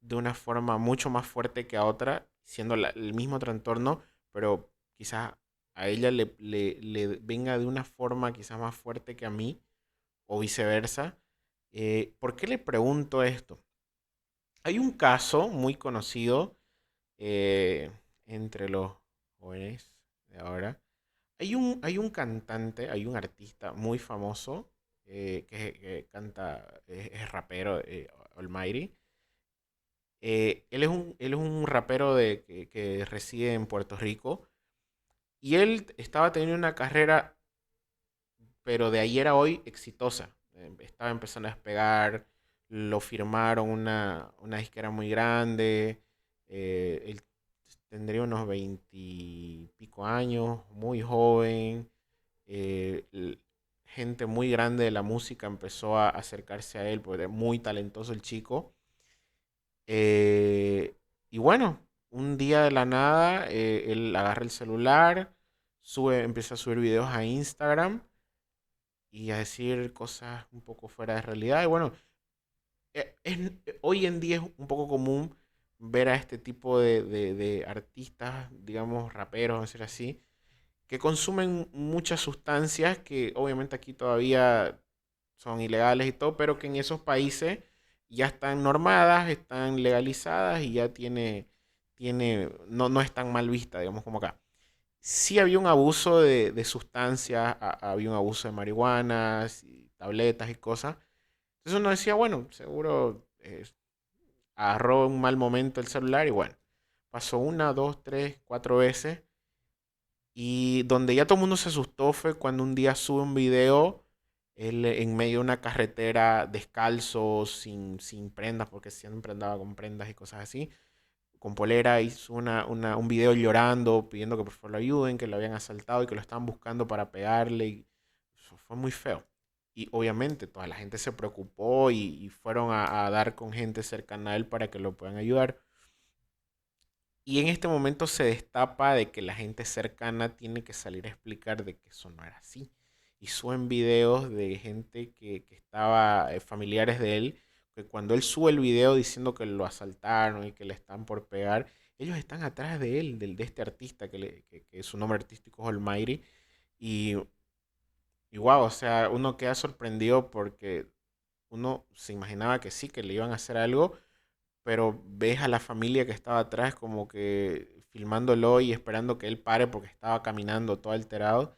de una forma mucho más fuerte que a otra, siendo el mismo trastorno, pero quizás a ella le venga de una forma quizás más fuerte que a mí, o viceversa. ¿Por qué le pregunto esto? Hay un caso muy conocido eh, entre los jóvenes de ahora. Hay un cantante, hay un artista muy famoso que canta, es rapero, Almighty. Él es un rapero que reside en Puerto Rico y él estaba teniendo una carrera, pero de ayer a hoy exitosa. Estaba empezando a despegar, lo firmaron una disquera muy grande, él tendría unos 20 y pico años, muy joven, eh, l- gente muy grande de la música empezó a acercarse a él, porque es muy talentoso el chico. Eh, y bueno, un día de la nada, él agarra el celular, empieza a subir videos a Instagram y a decir cosas un poco fuera de realidad. Y bueno, hoy en día es un poco común ver a este tipo de artistas, digamos, raperos, vamos a decir así, que consumen muchas sustancias que obviamente aquí todavía son ilegales y todo, pero que en esos países ya están normadas, están legalizadas y ya no es tan mal vista, digamos, como acá. Sí había un abuso de sustancias, había un abuso de marihuanas, y tabletas y cosas. Entonces uno decía, bueno, seguro agarró un mal momento el celular y bueno, pasó una, dos, tres, cuatro veces. Y donde ya todo el mundo se asustó fue cuando un día sube un video, él en medio de una carretera descalzo, sin prendas, porque siempre andaba con prendas y cosas así, con polera, hizo un video llorando, pidiendo que por favor lo ayuden, que lo habían asaltado y que lo estaban buscando para pegarle. Y eso fue muy feo. Y obviamente toda la gente se preocupó y fueron a dar con gente cercana a él para que lo puedan ayudar. Y en este momento se destapa de que la gente cercana tiene que salir a explicar de que eso no era así. Y suben videos de gente que estaba, familiares de él, que cuando él sube el video diciendo que lo asaltaron y que le están por pegar, ellos están atrás de él, de este artista, que su nombre artístico es Almighty. Y, y wow, o sea, uno queda sorprendido porque uno se imaginaba que sí, que le iban a hacer algo, pero ves a la familia que estaba atrás como que filmándolo y esperando que él pare porque estaba caminando todo alterado.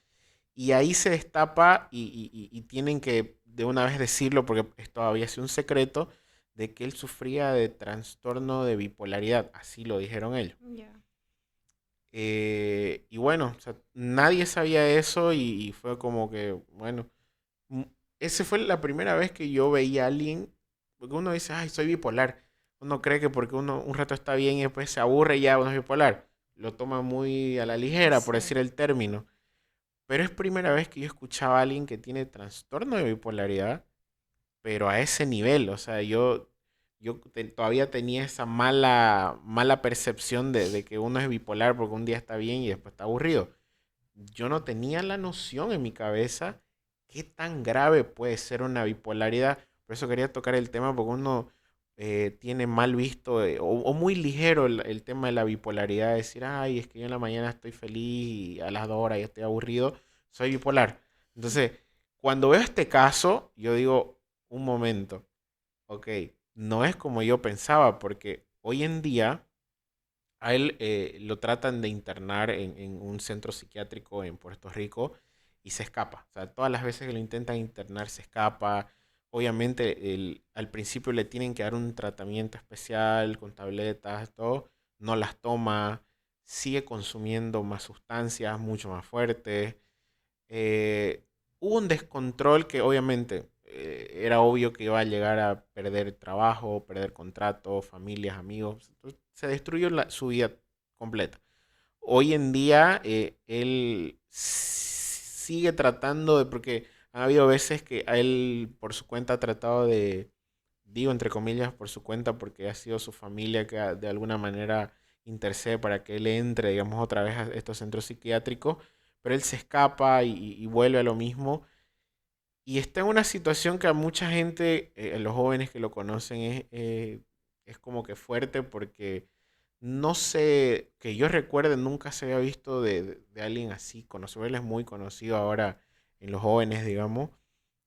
Y ahí se destapa y tienen que de una vez decirlo porque esto había sido un secreto de que él sufría de trastorno de bipolaridad, así lo dijeron ellos. Ya. Y bueno, o sea, nadie sabía eso y fue como que, bueno, mm, esa fue la primera vez que yo veía a alguien, porque uno dice, ay, soy bipolar. Uno cree que porque uno un rato está bien y después se aburre y ya uno es bipolar. Lo toma muy a la ligera, por Sí, decir el término. Pero es primera vez que yo escuchaba a alguien que tiene trastorno de bipolaridad, pero a ese nivel. O sea, todavía tenía esa mala percepción de que uno es bipolar porque un día está bien y después está aburrido. Yo no tenía la noción en mi cabeza qué tan grave puede ser una bipolaridad. Por eso quería tocar el tema porque uno tiene mal visto o muy ligero el tema de la bipolaridad. Decir, ay, es que yo en la mañana estoy feliz y a las 2 horas ya estoy aburrido. Soy bipolar. Entonces, cuando veo este caso, yo digo, un momento, ok, no es como yo pensaba porque hoy en día a él lo tratan de internar en un centro psiquiátrico en Puerto Rico y se escapa. O sea, todas las veces que lo intentan internar se escapa. Obviamente al principio le tienen que dar un tratamiento especial con tabletas, todo. No las toma, sigue consumiendo más sustancias mucho más fuertes. eh, Hubo un descontrol que obviamente era obvio que iba a llegar a perder trabajo, perder contrato, familias, amigos. Entonces, se destruyó su vida completa. Hoy en día él sigue tratando de, porque ha habido veces que a él por su cuenta ha tratado de, digo entre comillas, por su cuenta, porque ha sido su familia que de alguna manera intercede para que él entre, digamos, otra vez a estos centros psiquiátricos, pero él se escapa y vuelve a lo mismo. Y está en una situación que a mucha gente, los jóvenes que lo conocen, es como que fuerte porque no sé, que yo recuerde, nunca se había visto de alguien así conocido. Él es muy conocido ahora en los jóvenes, digamos.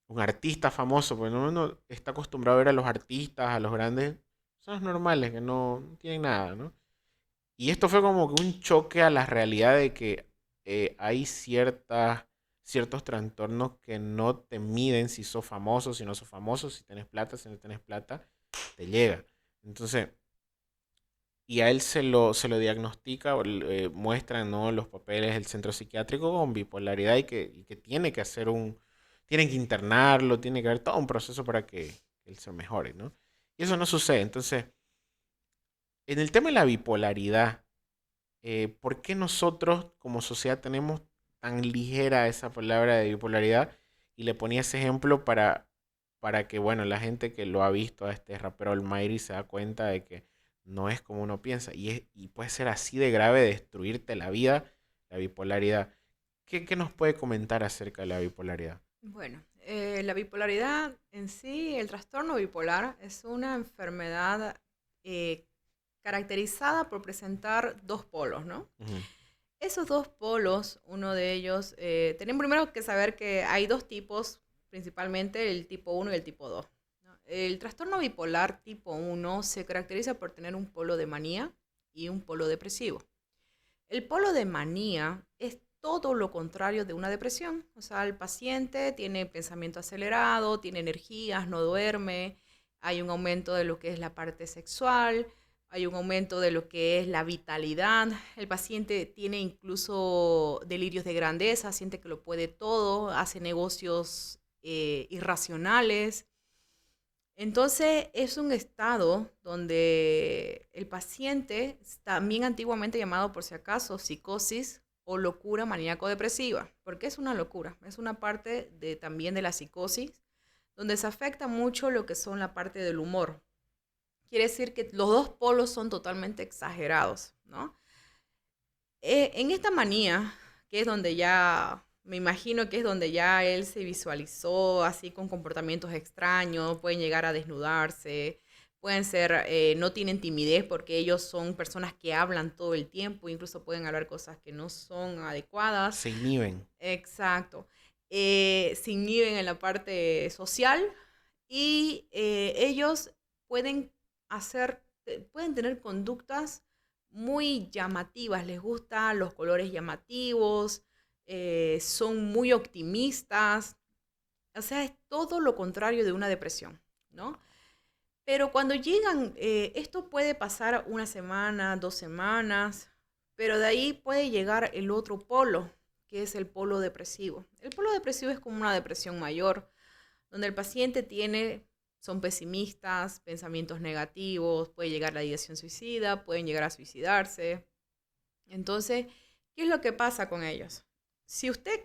Un artista famoso, porque uno está acostumbrado a ver a los artistas, a los grandes, son los normales, que no tienen nada, ¿no? Y esto fue como que un choque a la realidad de que hay ciertos trastornos que no te miden si sos famoso, si no sos famoso, si tenés plata, si no tenés plata, te llega. Entonces, y a él se lo diagnostica, o muestran, ¿no?, los papeles del centro psiquiátrico con bipolaridad y que tienen que internarlo, tiene que haber todo un proceso para que él se mejore, ¿no? Y eso no sucede. Entonces, en el tema de la bipolaridad, ¿por qué nosotros como sociedad tenemos tan ligera esa palabra de bipolaridad? Y le ponía ese ejemplo para que, bueno, la gente que lo ha visto a este rapero Almighty se da cuenta de que no es como uno piensa. Y puede ser así de grave destruirte la vida, la bipolaridad. ¿Qué nos puede comentar acerca de la bipolaridad? bueno, la bipolaridad en sí, el trastorno bipolar, es una enfermedad eh, caracterizada por presentar dos polos, ¿no? Ujú, Esos dos polos, uno de ellos, tenemos primero que saber que hay dos tipos, principalmente el tipo uno y el tipo 2, ¿no? El trastorno bipolar tipo uno se caracteriza por tener un polo de manía y un polo depresivo. El polo de manía es todo lo contrario de una depresión. O sea, el paciente tiene pensamiento acelerado, tiene energías, no duerme, hay un aumento de lo que es la parte sexual, hay un aumento de lo que es la vitalidad. El paciente tiene incluso delirios de grandeza, siente que lo puede todo, hace negocios irracionales. Entonces es un estado donde el paciente, también antiguamente llamado por si acaso psicosis o locura maníaco-depresiva, porque es una locura, es una parte también de la psicosis, donde se afecta mucho lo que son la parte del humor. Quiere decir que los dos polos son totalmente exagerados, ¿no? En esta manía, que es donde ya, me imagino que es donde ya él se visualizó así con comportamientos extraños, pueden llegar a desnudarse, pueden ser, no tienen timidez porque ellos son personas que hablan todo el tiempo, incluso pueden hablar cosas que no son adecuadas. se inhiben. Exacto. Se inhiben en la parte social y ellos pueden pueden tener conductas muy llamativas, les gustan los colores llamativos, son muy optimistas, o sea, es todo lo contrario de una depresión, ¿no? Pero cuando llegan, esto puede pasar una semana, 2 semanas, Pero de ahí puede llegar el otro polo, que es el polo depresivo. El polo depresivo es como una depresión mayor, donde el paciente son pesimistas, pensamientos negativos, puede llegar a la ideación suicida, pueden llegar a suicidarse. Entonces, ¿qué es lo que pasa con ellos? Si usted,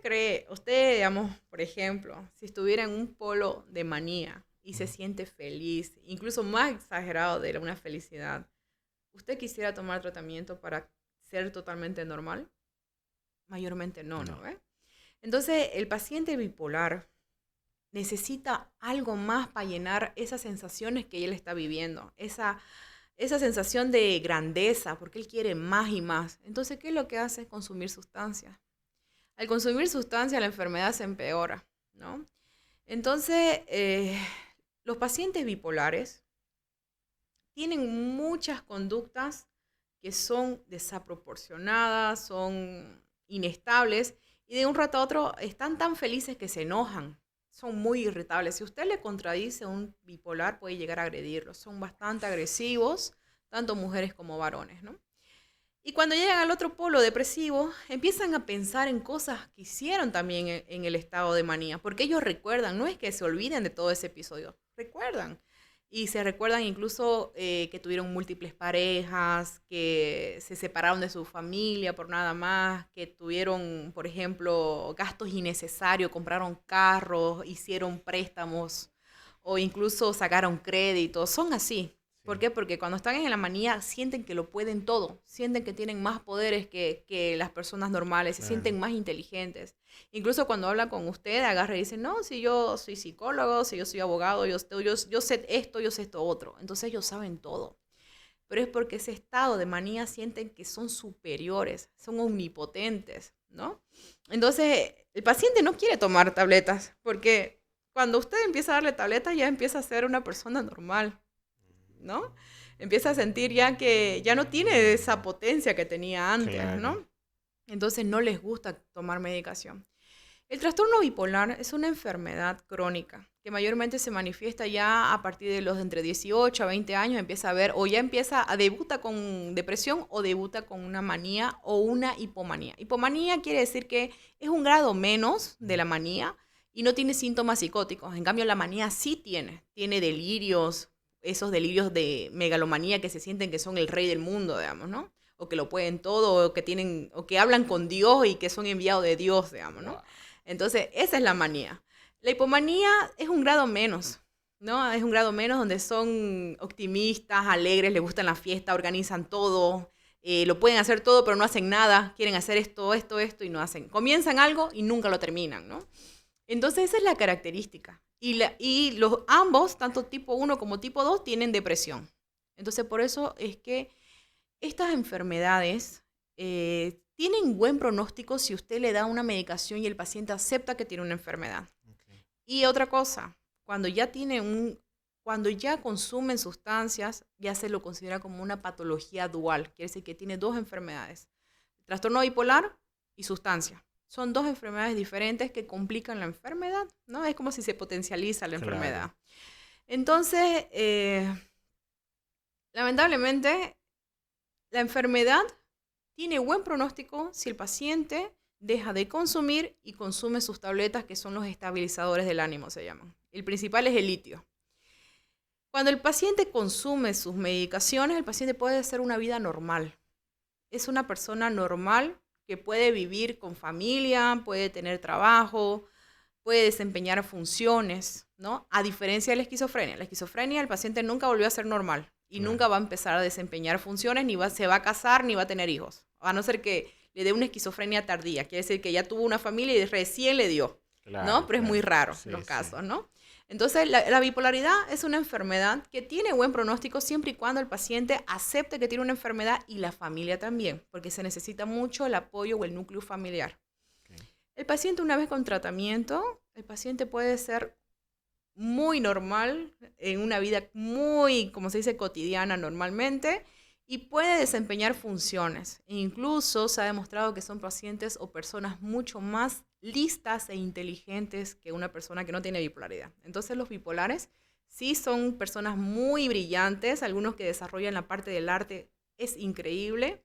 digamos, por ejemplo, si estuviera en un polo de manía y se siente feliz, incluso más exagerado de una felicidad, ¿usted quisiera tomar tratamiento para ser totalmente normal? Mayormente no, ¿no No. ve? Entonces, el paciente bipolar necesita algo más para llenar esas sensaciones que él está viviendo, esa sensación de grandeza, porque él quiere más y más. Entonces, ¿qué es lo que hace? Consumir sustancias. Al consumir sustancias, la enfermedad se empeora, ¿no? Entonces, los pacientes bipolares tienen muchas conductas que son desaproporcionadas, son inestables, y de un rato a otro están tan felices que se enojan, son muy irritables. Si usted le contradice a un bipolar, puede llegar a agredirlo. Son bastante agresivos, tanto mujeres como varones, ¿no? Y cuando llegan al otro polo depresivo, empiezan a pensar en cosas que hicieron también en el estado de manía, porque ellos recuerdan, no es que se olviden de todo ese episodio, recuerdan. Y se recuerdan incluso que tuvieron múltiples parejas, que se separaron de su familia por nada más, que tuvieron, por ejemplo, gastos innecesarios, compraron carros, hicieron préstamos o incluso sacaron créditos. Son así. ¿Por Sí. qué? Porque cuando están en la manía sienten que lo pueden todo, sienten que tienen más poderes que las personas normales, se Claro. sienten más inteligentes. Incluso cuando habla con usted, agarra y dice, no, si yo soy psicólogo, si yo soy abogado, yo sé esto, yo sé esto otro. Entonces ellos saben todo. Pero es porque ese estado de manía sienten que son superiores, son omnipotentes, ¿no? Entonces el paciente no quiere tomar tabletas, porque cuando usted empieza a darle tabletas ya empieza a ser una persona normal, ¿no? Empieza a sentir ya que ya no tiene esa potencia que tenía antes, Claro. ¿no? Entonces no les gusta tomar medicación. El trastorno bipolar es una enfermedad crónica que mayormente se manifiesta ya a partir de los de entre 18 a 20 años, empieza a ver o ya empieza a debuta con depresión o debuta con una manía o una hipomanía. Hipomanía quiere decir que es un grado menos de la manía y no tiene síntomas psicóticos. En cambio, la manía sí tiene delirios, esos delirios de megalomanía que se sienten que son el rey del mundo, digamos, ¿no? O que lo pueden todo, o que hablan con Dios y que son enviados de Dios, digamos, ¿no? Wow. Entonces, esa es la manía. La hipomanía es un grado menos, ¿no? Es un grado menos donde son optimistas, alegres, les gustan la fiesta, organizan todo, lo pueden hacer todo, pero no hacen nada, quieren hacer esto y no hacen. Comienzan algo y nunca lo terminan, ¿no? Entonces, esa es la característica. Y ambos, tanto tipo 1 como tipo 2, tienen depresión. Entonces, por eso es que estas enfermedades tienen buen pronóstico si usted le da una medicación y el paciente acepta que tiene una enfermedad. Okay. Y otra cosa, cuando ya consumen sustancias, ya se lo considera como una patología dual. Quiere decir que tiene dos enfermedades: trastorno bipolar y sustancia. Son dos enfermedades diferentes que complican la enfermedad, ¿no? Es como si se potencializa la Claro. enfermedad. Entonces, lamentablemente, la enfermedad tiene buen pronóstico si el paciente deja de consumir y consume sus tabletas, que son los estabilizadores del ánimo, se llaman. El principal es el litio. Cuando el paciente consume sus medicaciones, el paciente puede hacer una vida normal. Es una persona normal que puede vivir con familia, puede tener trabajo, puede desempeñar funciones, ¿no? A diferencia de la esquizofrenia. La esquizofrenia, el paciente nunca volvió a ser normal y Claro. nunca va a empezar a desempeñar funciones, se va a casar, ni va a tener hijos. A no ser que le dé una esquizofrenia tardía. Quiere decir que ya tuvo una familia y recién le dio, ¿no? Claro, Pero es muy claro. raro Sí, los sí. casos, ¿no? Entonces, la bipolaridad es una enfermedad que tiene buen pronóstico siempre y cuando el paciente acepte que tiene una enfermedad y la familia también, porque se necesita mucho el apoyo o el núcleo familiar. Okay. El paciente, una vez con tratamiento, el paciente puede ser muy normal, en una vida muy, como se dice, cotidiana normalmente, y puede desempeñar funciones. E incluso se ha demostrado que son pacientes o personas mucho más listas e inteligentes que una persona que no tiene bipolaridad. Entonces los bipolares sí son personas muy brillantes, algunos que desarrollan la parte del arte es increíble,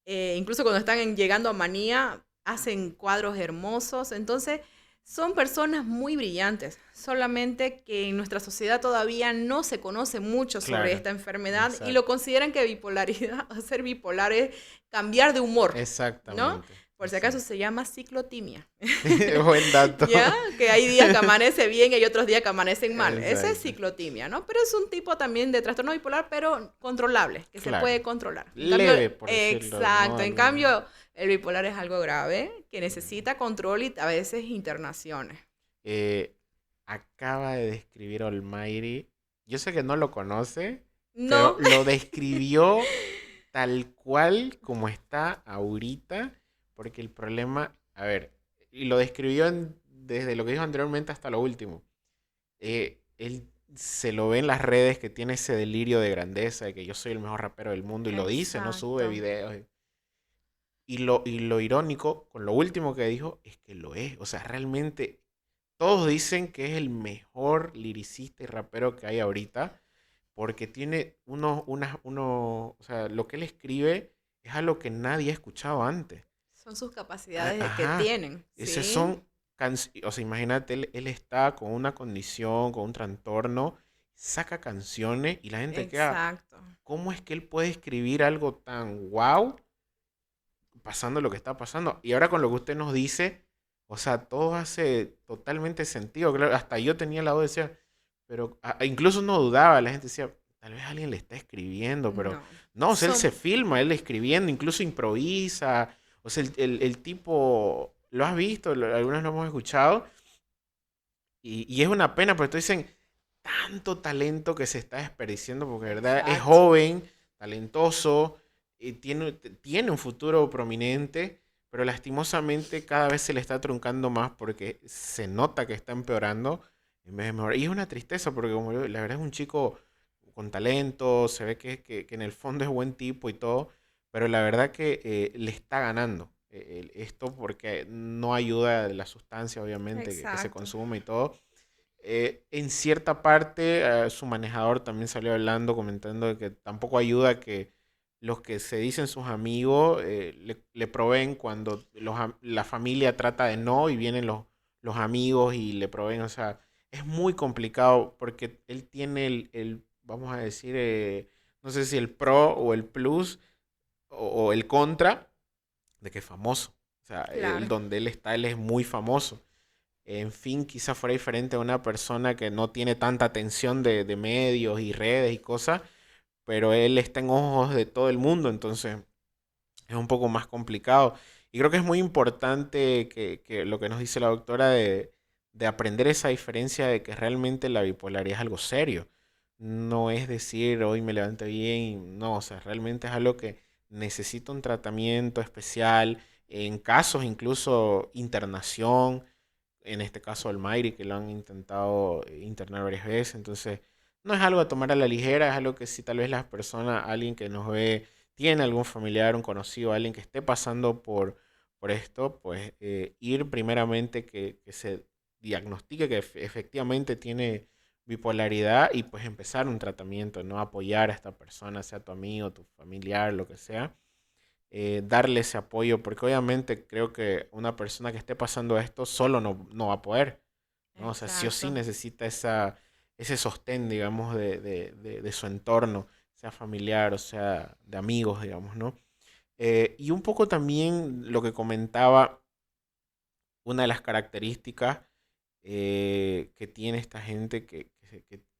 incluso cuando están llegando a manía, hacen cuadros hermosos. Entonces, son personas muy brillantes, solamente que en nuestra sociedad todavía no se conoce mucho sobre Claro, esta enfermedad y lo exacto. consideran que bipolaridad, o ser bipolar es cambiar de humor, ¿no? Exactamente, Por si acaso exacto. se llama ciclotimia. Buen dato. Ya, que hay días que amanece bien y hay otros días que amanecen mal. Ese es Exacto. ciclotimia, ¿no? Pero es un tipo también de trastorno bipolar, pero controlable, que se Claro. puede controlar. En cambio, Leve, por decirlo, ¿no? exacto, en Algo más. cambio, el bipolar es algo grave, que necesita control y a veces internaciones. Eh, Acaba de describir Almighty. Yo sé que no lo conoce, pero No, lo describió tal cual como está ahorita, porque el problema, a ver, y lo describió desde lo que dijo anteriormente hasta lo último. Él se lo ve en las redes que tiene ese delirio de grandeza, de que yo soy el mejor rapero del mundo, y lo dice, no sube exacto, videos. Y lo irónico con lo último que dijo es que lo es. O sea, realmente todos dicen que es el mejor liricista y rapero que hay ahorita, porque tiene o sea, lo que él escribe es algo que nadie ha escuchado antes. son sus capacidades que Ajá, tienen, esos ¿sí? son, o sea, imagínate, él está con una condición, con un trastorno, saca canciones y la gente queda, Exacto, ¿cómo es que él puede escribir algo tan wow pasando lo que está pasando? Y ahora con lo que usted nos dice, o sea, todo hace totalmente sentido. Claro, hasta yo tenía la duda, decía, pero incluso no dudaba, la gente decía, tal vez alguien le está escribiendo, pero no. no, o sea, él se Son, filma, él escribiendo, incluso improvisa. O sea, el tipo, lo has visto, algunos lo hemos escuchado, y es una pena, pero dicen, tanto talento que se está desperdiciando, porque de verdad es exacto. joven, talentoso, tiene un futuro prominente, pero lastimosamente cada vez se le está truncando más porque se nota que está empeorando en vez de mejorar. Y es una tristeza porque como la verdad es un chico con talento, se ve que en el fondo es buen tipo y todo, pero la verdad que le está ganando esto porque no ayuda la sustancia, obviamente, que se Exacto. consume y todo. En cierta parte, su manejador también salió hablando, comentando de que tampoco ayuda que los que se dicen sus amigos le proveen cuando la familia trata de no y vienen los amigos y le proveen. O sea, es muy complicado porque él tiene vamos a decir, no sé si el pro o el plus o el contra de que es famoso. O sea, él Claro, donde él está, él es muy famoso. En fin, quizá fuera diferente a una persona que no tiene tanta atención de medios y redes y cosas, pero él está en ojos de todo el mundo, entonces es un poco más complicado. Y creo que es muy importante que lo que nos dice la doctora de aprender esa diferencia de que realmente la bipolaridad es algo serio. No es decir, hoy me levanté bien, no, o sea, realmente es algo que necesita un tratamiento especial, en casos incluso internación, en este caso Almighty, que lo han intentado internar varias veces. Entonces, no es algo a tomar a la ligera, es algo que si tal vez las personas, alguien que nos ve, tiene algún familiar, un conocido, alguien que esté pasando por esto, pues ir primeramente que se diagnostique que efectivamente tiene bipolaridad y pues empezar un tratamiento, no apoyar a esta persona, sea tu amigo, tu familiar, lo que sea, darle ese apoyo, porque obviamente creo que una persona que esté pasando esto solo no va a poder, ¿no? O sea, sí o sí exacto. necesita ese sostén, digamos, de su entorno, sea familiar o sea de amigos, digamos, ¿no? Y un poco también lo que comentaba, una de las características que tiene esta gente que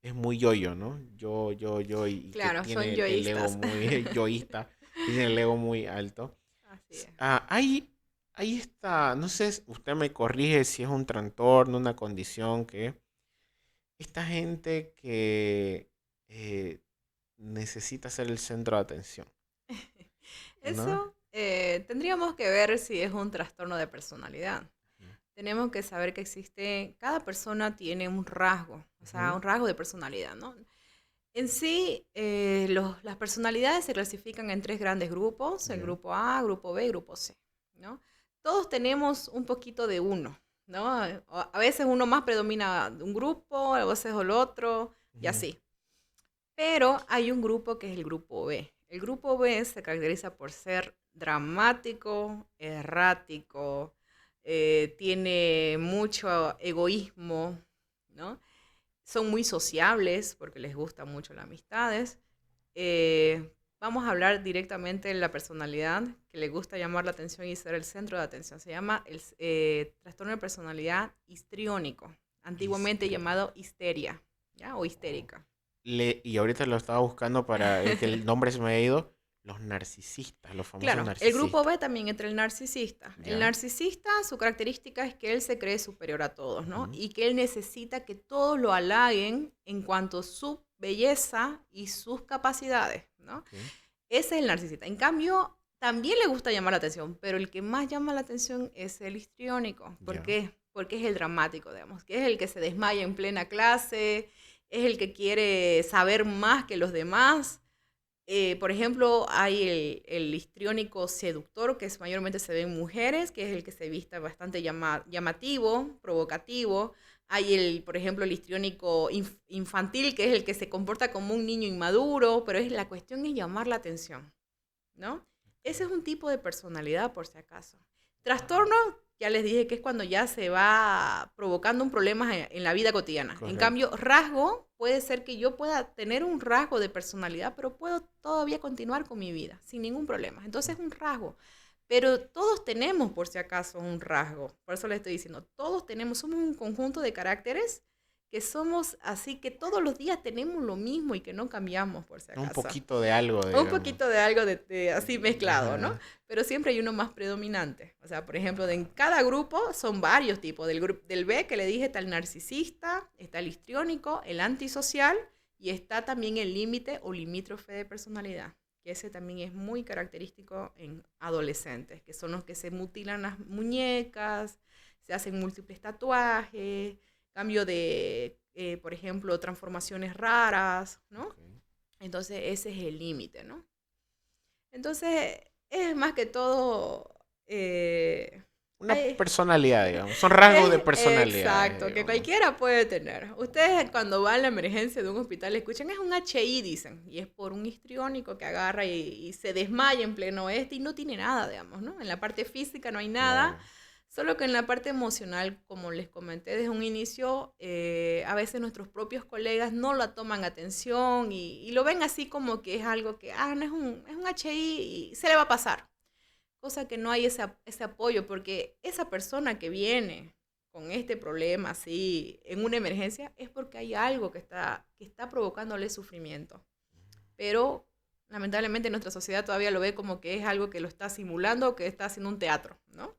es muy yoyo, ¿no? Yo, y que Claro, tiene son el ego yoístas. muy yoísta, tiene el ego muy alto. Así es. Ahí está, no sé, usted me corrige si es un trastorno, una condición que esta gente que necesita ser el centro de atención, ¿no? Eso tendríamos que ver si es un trastorno de personalidad. Tenemos que saber que existe, cada persona tiene un rasgo, o sea, Ujú, un rasgo de personalidad, ¿no? En sí, las personalidades se clasifican en tres grandes grupos, el ya, grupo A, grupo B y grupo C, ¿no? Todos tenemos un poquito de uno, ¿no? A veces uno más predomina de un grupo, a veces el otro, y ujú, así. Pero hay un grupo que es el grupo B. El grupo B se caracteriza por ser dramático, errático, tiene mucho egoísmo, ¿no? Son muy sociables porque les gustan mucho las amistades. Vamos a hablar directamente de la personalidad que le gusta llamar la atención y ser el centro de atención. Se llama el trastorno de personalidad histriónico, antiguamente Histeria. llamado histeria, ¿ya? O Oh. histérica. Y ahorita lo estaba buscando para que el nombre se me ha ido. Los narcisistas, los famosos Claro, el grupo narcisistas. B también entre el narcisista. El ¿Ya? narcisista, su característica es que él se cree superior a todos, ¿no? Ujú. Y que él necesita que todos lo halaguen en cuanto a su belleza y sus capacidades, ¿no? Ok. Ese es el narcisista. En cambio, también le gusta llamar la atención, pero el que más llama la atención es el histriónico. ¿Por Ya. qué? Porque es el dramático, digamos, que es el que se desmaya en plena clase, es el que quiere saber más que los demás. Por ejemplo, hay el histriónico seductor, que es, mayormente se ve en mujeres, que es el que se vista bastante llamativo, provocativo. Hay por ejemplo, el histriónico infantil, que es el que se comporta como un niño inmaduro, pero la cuestión es llamar la atención, ¿no? Ese es un tipo de personalidad, por si acaso. Trastorno, ya les dije que es cuando ya se va provocando un problema en la vida cotidiana. En Correcto. cambio, rasgo puede ser que yo pueda tener un rasgo de personalidad, pero puedo todavía continuar con mi vida sin ningún problema. Entonces es un rasgo. Pero todos tenemos, por si acaso, un rasgo. Por eso le estoy diciendo, todos tenemos, somos un conjunto de caracteres que somos así, que todos los días tenemos lo mismo y que no cambiamos, por si Un acaso. poquito de algo, Un digamos. poquito de algo así mezclado, ¿no? Ajá. Pero siempre hay uno más predominante. O sea, por ejemplo, en cada grupo son varios tipos. Del B que le dije está el narcisista, está el histriónico, el antisocial y está también el límite o limítrofe de personalidad, que ese también es muy característico en adolescentes, que son los que se mutilan las muñecas, se hacen múltiples tatuajes, cambio de, por ejemplo, transformaciones raras, ¿no? Ok. Entonces ese es el límite, ¿no? Entonces es más que todo... Una hay- personalidad, digamos. Son rasgos de es personalidades, exacto, que digamos. cualquiera puede tener. Ustedes cuando van a la emergencia de un hospital escuchan es un HI, dicen, y es por un histriónico que agarra y se desmaya en pleno y no tiene nada, digamos, ¿no? En la parte física no hay nada, Claro. solo que en la parte emocional, como les comenté desde un inicio, a veces nuestros propios colegas no la toman atención y lo ven así como que es algo que, no es un HI y se le va a pasar. Cosa que no hay ese apoyo, porque esa persona que viene con este problema así en una emergencia es porque hay algo que está provocándole sufrimiento. Pero lamentablemente nuestra sociedad todavía lo ve como que es algo que lo está simulando o que está haciendo un teatro, ¿no?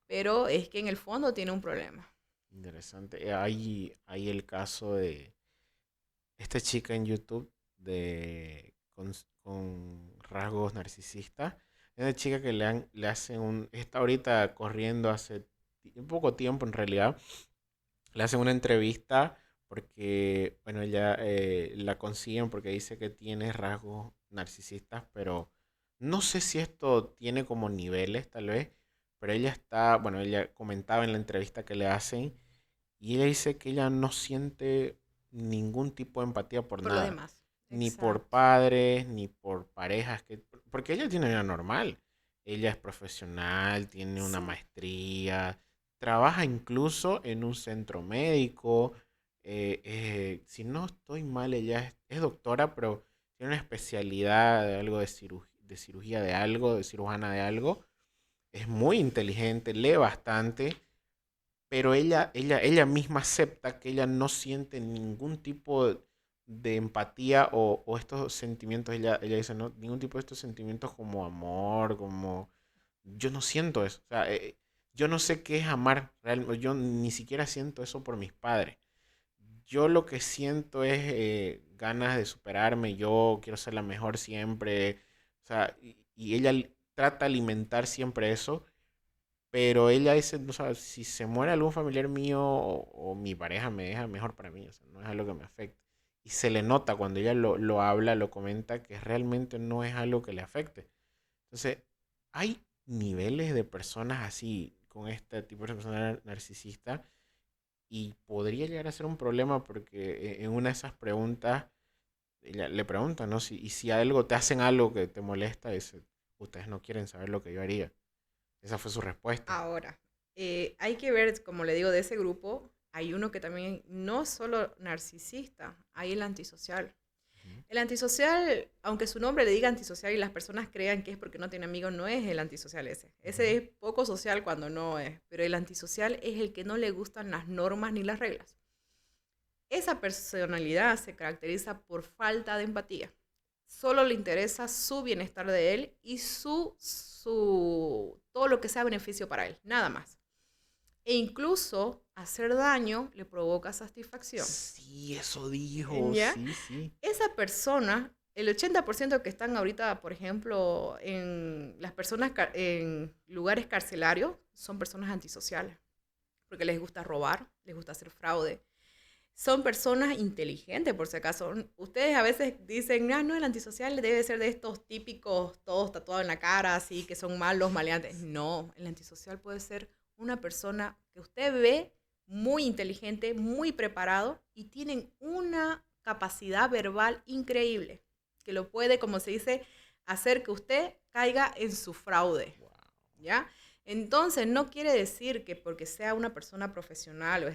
Pero es que en el fondo tiene un problema. Interesante. Hay el caso de esta chica en YouTube con rasgos narcisistas. Es una chica que le hacen está ahorita corriendo hace un poco tiempo en realidad. Le hacen una entrevista porque, bueno, ella la consiguen porque dice que tiene rasgos narcisistas, pero no sé si esto tiene como niveles, tal vez, pero bueno, ella comentaba en la entrevista que le hacen y ella dice que ella no siente ningún tipo de empatía por Por los nada, demás. ni por Exacto. padres, ni por parejas, porque ella tiene una vida normal. Ella es profesional, tiene una Sí. maestría, trabaja incluso en un centro médico. Si no estoy mal, ella es doctora, pero tiene una especialidad de algo de cirugía de algo, de cirujana de algo. Es muy inteligente, lee bastante, pero ella misma acepta que ella no siente ningún tipo de empatía o estos sentimientos, ella dice, no, ningún tipo de estos sentimientos como amor, como... Yo no siento eso, o sea, yo no sé qué es amar, yo ni siquiera siento eso por mis padres. Yo lo que siento es ganas de superarme, yo quiero ser la mejor siempre, o sea, y ella trata de alimentar siempre eso, pero ella dice, o sea, si se muere algún familiar mío o mi pareja me deja mejor para mí, o sea, no es algo que me afecte. Y se le nota cuando ella lo habla, lo comenta, que realmente no es algo que le afecte. Entonces, hay niveles de personas así, con este tipo de persona narcisista, y podría llegar a ser un problema porque en una de esas preguntas, ella le pregunta, ¿no? Y si algo, te hacen algo que te molesta, dice, ustedes no quieren saber lo que yo haría. Esa fue su respuesta. Ahora, hay que ver, como le digo, de ese grupo, hay uno que también no solo narcisista, hay el antisocial. Ujú. El antisocial, aunque su nombre le diga antisocial y las personas crean que es porque no tiene amigos, no es el antisocial ese. Ese Ujú. es poco social cuando no es. Pero el antisocial es el que no le gustan las normas ni las reglas. Esa personalidad se caracteriza por falta de empatía. Solo le interesa su bienestar de él y todo lo que sea beneficio para él, nada más. E incluso hacer daño le provoca satisfacción. Sí, eso dijo, ¿Ya? sí, sí. Esa persona, el 80% que están ahorita, por ejemplo, en las personas en lugares carcelarios, son personas antisociales, porque les gusta robar, les gusta hacer fraude. Son personas inteligentes, por si acaso. Ustedes a veces dicen, ah, no, el antisocial debe ser de estos típicos, todos tatuados en la cara, así, que son malos, maleantes. No, el antisocial puede ser una persona que usted ve muy inteligente, muy preparado y tienen una capacidad verbal increíble, que lo puede, como se dice, hacer que usted caiga en su fraude, Wow. ¿ya? Entonces, no quiere decir que porque sea una persona profesional o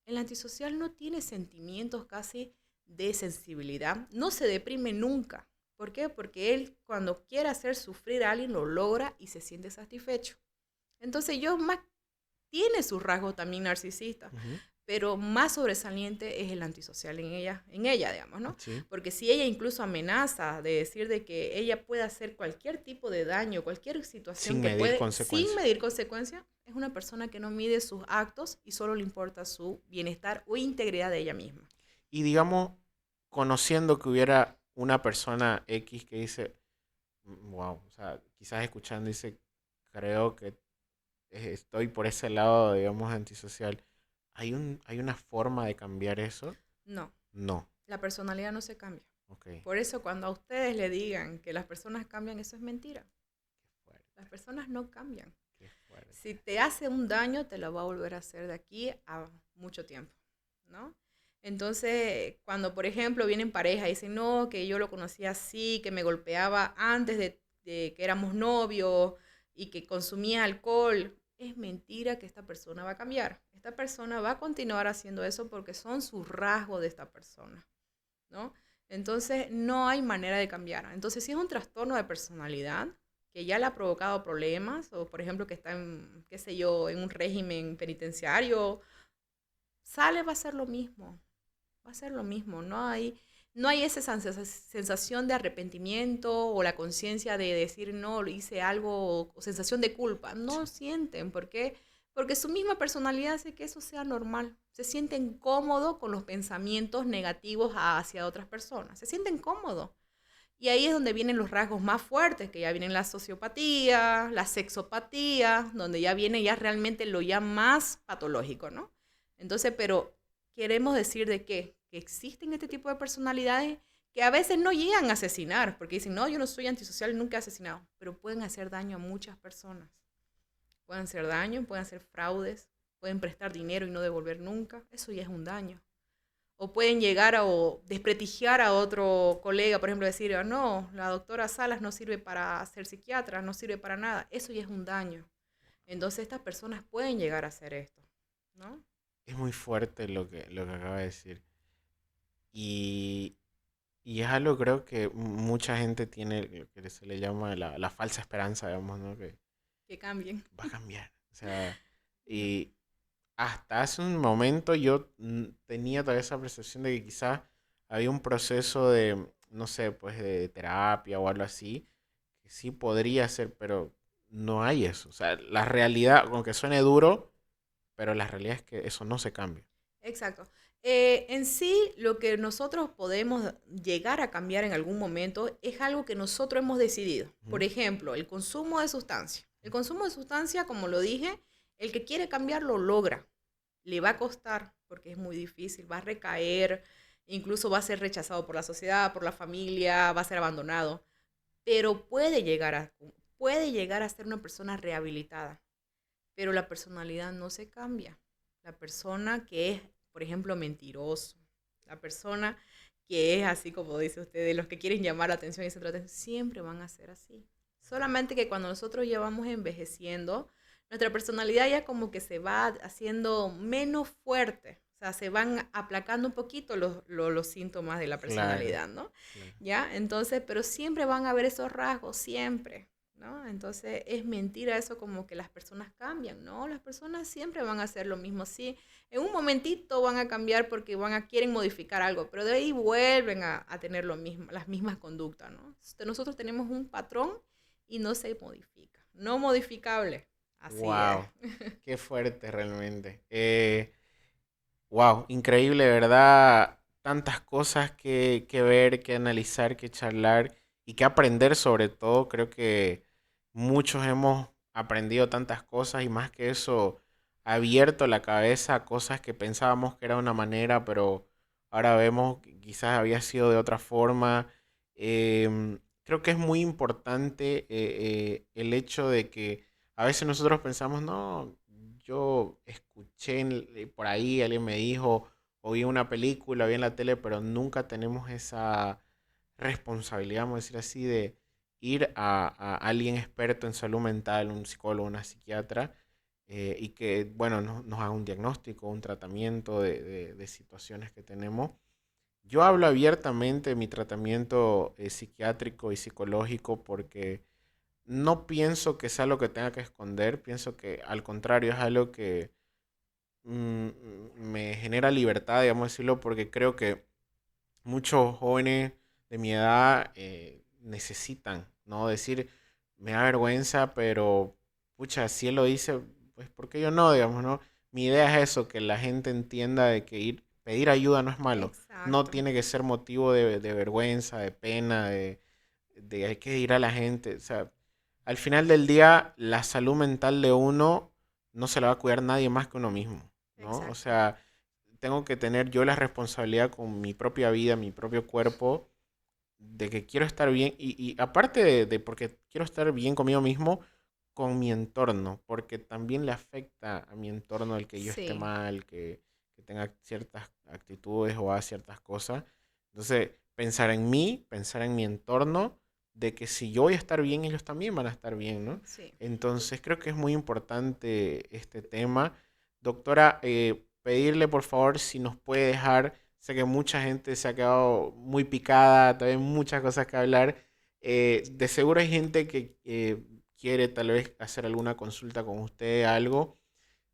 el antisocial no tiene sentimientos casi de sensibilidad, no se deprime nunca. ¿Por qué? Porque él cuando quiere hacer sufrir a alguien lo logra y se siente satisfecho. Entonces yo más tiene sus rasgos también narcisistas, Ujú. pero más sobresaliente es el antisocial en ella, digamos, ¿no? Sí. Porque si ella incluso amenaza de decir de que ella puede hacer cualquier tipo de daño, cualquier situación Sin que medir puede, sin consecuencias. medir consecuencias, es una persona que no mide sus actos y solo le importa su bienestar o integridad de ella misma. Y digamos, conociendo que hubiera una persona X que dice, wow, o sea, quizás escuchando dice, creo que estoy por ese lado, digamos, antisocial. ¿Hay una forma de cambiar eso? No, No. la personalidad no se cambia. Ok. Por eso cuando a ustedes le digan que las personas cambian, eso es mentira. Qué Las fuerte, personas no cambian. qué fuerte. Si te hace un daño, te lo va a volver a hacer de aquí a mucho tiempo, ¿no? Entonces, cuando por ejemplo vienen parejas y dicen, no, que yo lo conocía así, que me golpeaba antes de que éramos novios y que consumía alcohol, es mentira que esta persona va a cambiar. Esta persona va a continuar haciendo eso porque son sus rasgos de esta persona, ¿no? Entonces, no hay manera de cambiar. Entonces, si es un trastorno de personalidad que ya le ha provocado problemas, o por ejemplo que está en, qué sé yo, en un régimen penitenciario, sale, va a ser lo mismo. Va a ser lo mismo. No hay esa sensación de arrepentimiento o la conciencia de decir, no, lo hice algo, o sensación de culpa. Sí. No sienten. ¿Por qué? Porque su misma personalidad hace que eso sea normal. Se sienten cómodos con los pensamientos negativos hacia otras personas. Se sienten cómodos. Y ahí es donde vienen los rasgos más fuertes, que ya vienen la sociopatía, la sexopatía, donde ya viene ya realmente lo ya más patológico, ¿no? Entonces, pero queremos decir de qué? Que existen este tipo de personalidades que a veces no llegan a asesinar, porque dicen, no, yo no soy antisocial, nunca he asesinado, pero pueden hacer daño a muchas personas. Pueden hacer daño, pueden hacer fraudes, pueden prestar dinero y no devolver nunca. Eso ya es un daño. O pueden llegar a o desprestigiar a otro colega, por ejemplo, decir, "Ah, no, la doctora Salas no sirve para ser psiquiatra, no sirve para nada". Eso ya es un daño. Entonces estas personas pueden llegar a hacer esto, ¿no? Es muy fuerte lo que acaba de decir. Y, y es algo creo que mucha gente tiene lo que se le llama la falsa esperanza, digamos, ¿no? Que Que cambien. va a cambiar. O sea, No. y hasta hace un momento yo tenía toda esa percepción de que quizás había un proceso de, no sé, pues de terapia o algo así, que sí podría ser, pero no hay eso. O sea, la realidad, aunque suene duro, pero la realidad es que eso no se cambia. Exacto. En sí, lo que nosotros podemos llegar a cambiar en algún momento es algo que nosotros hemos decidido. Por Ujú. ejemplo, el consumo de sustancia. El consumo de sustancia, como lo dije, el que quiere cambiar lo logra. Le va a costar porque es muy difícil, va a recaer, incluso va a ser rechazado por la sociedad, por la familia, va a ser abandonado, pero puede llegar a ser una persona rehabilitada, pero la personalidad no se cambia. La persona que es, por ejemplo, mentiroso, la persona que es así como dice usted, de los que quieren llamar la atención y centrar atención, siempre van a ser así. Solamente que cuando nosotros ya vamos envejeciendo, nuestra personalidad ya como que se va haciendo menos fuerte. O sea, se van aplacando un poquito los síntomas de la Claro, personalidad, ¿no? claro. ¿Ya? Entonces, pero siempre van a haber esos rasgos, siempre, ¿no? Entonces, es mentira eso como que las personas cambian, ¿no? Las personas siempre van a hacer lo mismo, sí. En un momentito van a cambiar porque quieren modificar algo, pero de ahí vuelven a tener lo mismo, las mismas conductas, ¿no? Nosotros tenemos un patrón y no se modifica. No modificable. Así es. Wow, qué fuerte realmente. Wow, increíble, ¿verdad? Tantas cosas que ver, que analizar, que charlar y que aprender sobre todo. Creo que muchos hemos aprendido tantas cosas y más que eso, ha abierto la cabeza a cosas que pensábamos que era una manera, pero ahora vemos que quizás había sido de otra forma. Creo que es muy importante el hecho de que a veces nosotros pensamos, no, yo escuché por ahí, alguien me dijo, o vi una película, vi en la tele, pero nunca tenemos esa responsabilidad, vamos a decir así, de ir a alguien experto en salud mental, un psicólogo, una psiquiatra, y que, bueno, nos haga un diagnóstico, un tratamiento de situaciones que tenemos. Yo hablo abiertamente de mi tratamiento psiquiátrico y psicológico porque no pienso que sea algo que tenga que esconder, pienso que al contrario es algo que me genera libertad, digamos decirlo, porque creo que muchos jóvenes de mi edad necesitan, ¿no? Decir, me da vergüenza, pero, pucha, si él lo dice, pues, ¿por qué yo no, digamos, no? Mi idea es eso, que la gente entienda de que pedir ayuda no es malo, no Exacto. tiene que ser motivo de vergüenza, de pena, de hay que ir a la gente, o sea, al final del día, la salud mental de uno no se la va a cuidar nadie más que uno mismo, ¿no? O Exacto. sea, tengo que tener yo la responsabilidad con mi propia vida, mi propio cuerpo, de que quiero estar bien y aparte de porque quiero estar bien conmigo mismo, con mi entorno, porque también le afecta a mi entorno el que yo esté Sí. mal, que tenga ciertas actitudes o haga ciertas cosas. Entonces, pensar en mí, pensar en mi entorno, de que si yo voy a estar bien, ellos también van a estar bien, ¿no? Sí. Entonces, creo que es muy importante este tema. Doctora, pedirle por favor si nos puede dejar, sé que mucha gente se ha quedado muy picada, todavía hay muchas cosas que hablar. De seguro hay gente que quiere tal vez hacer alguna consulta con usted, algo.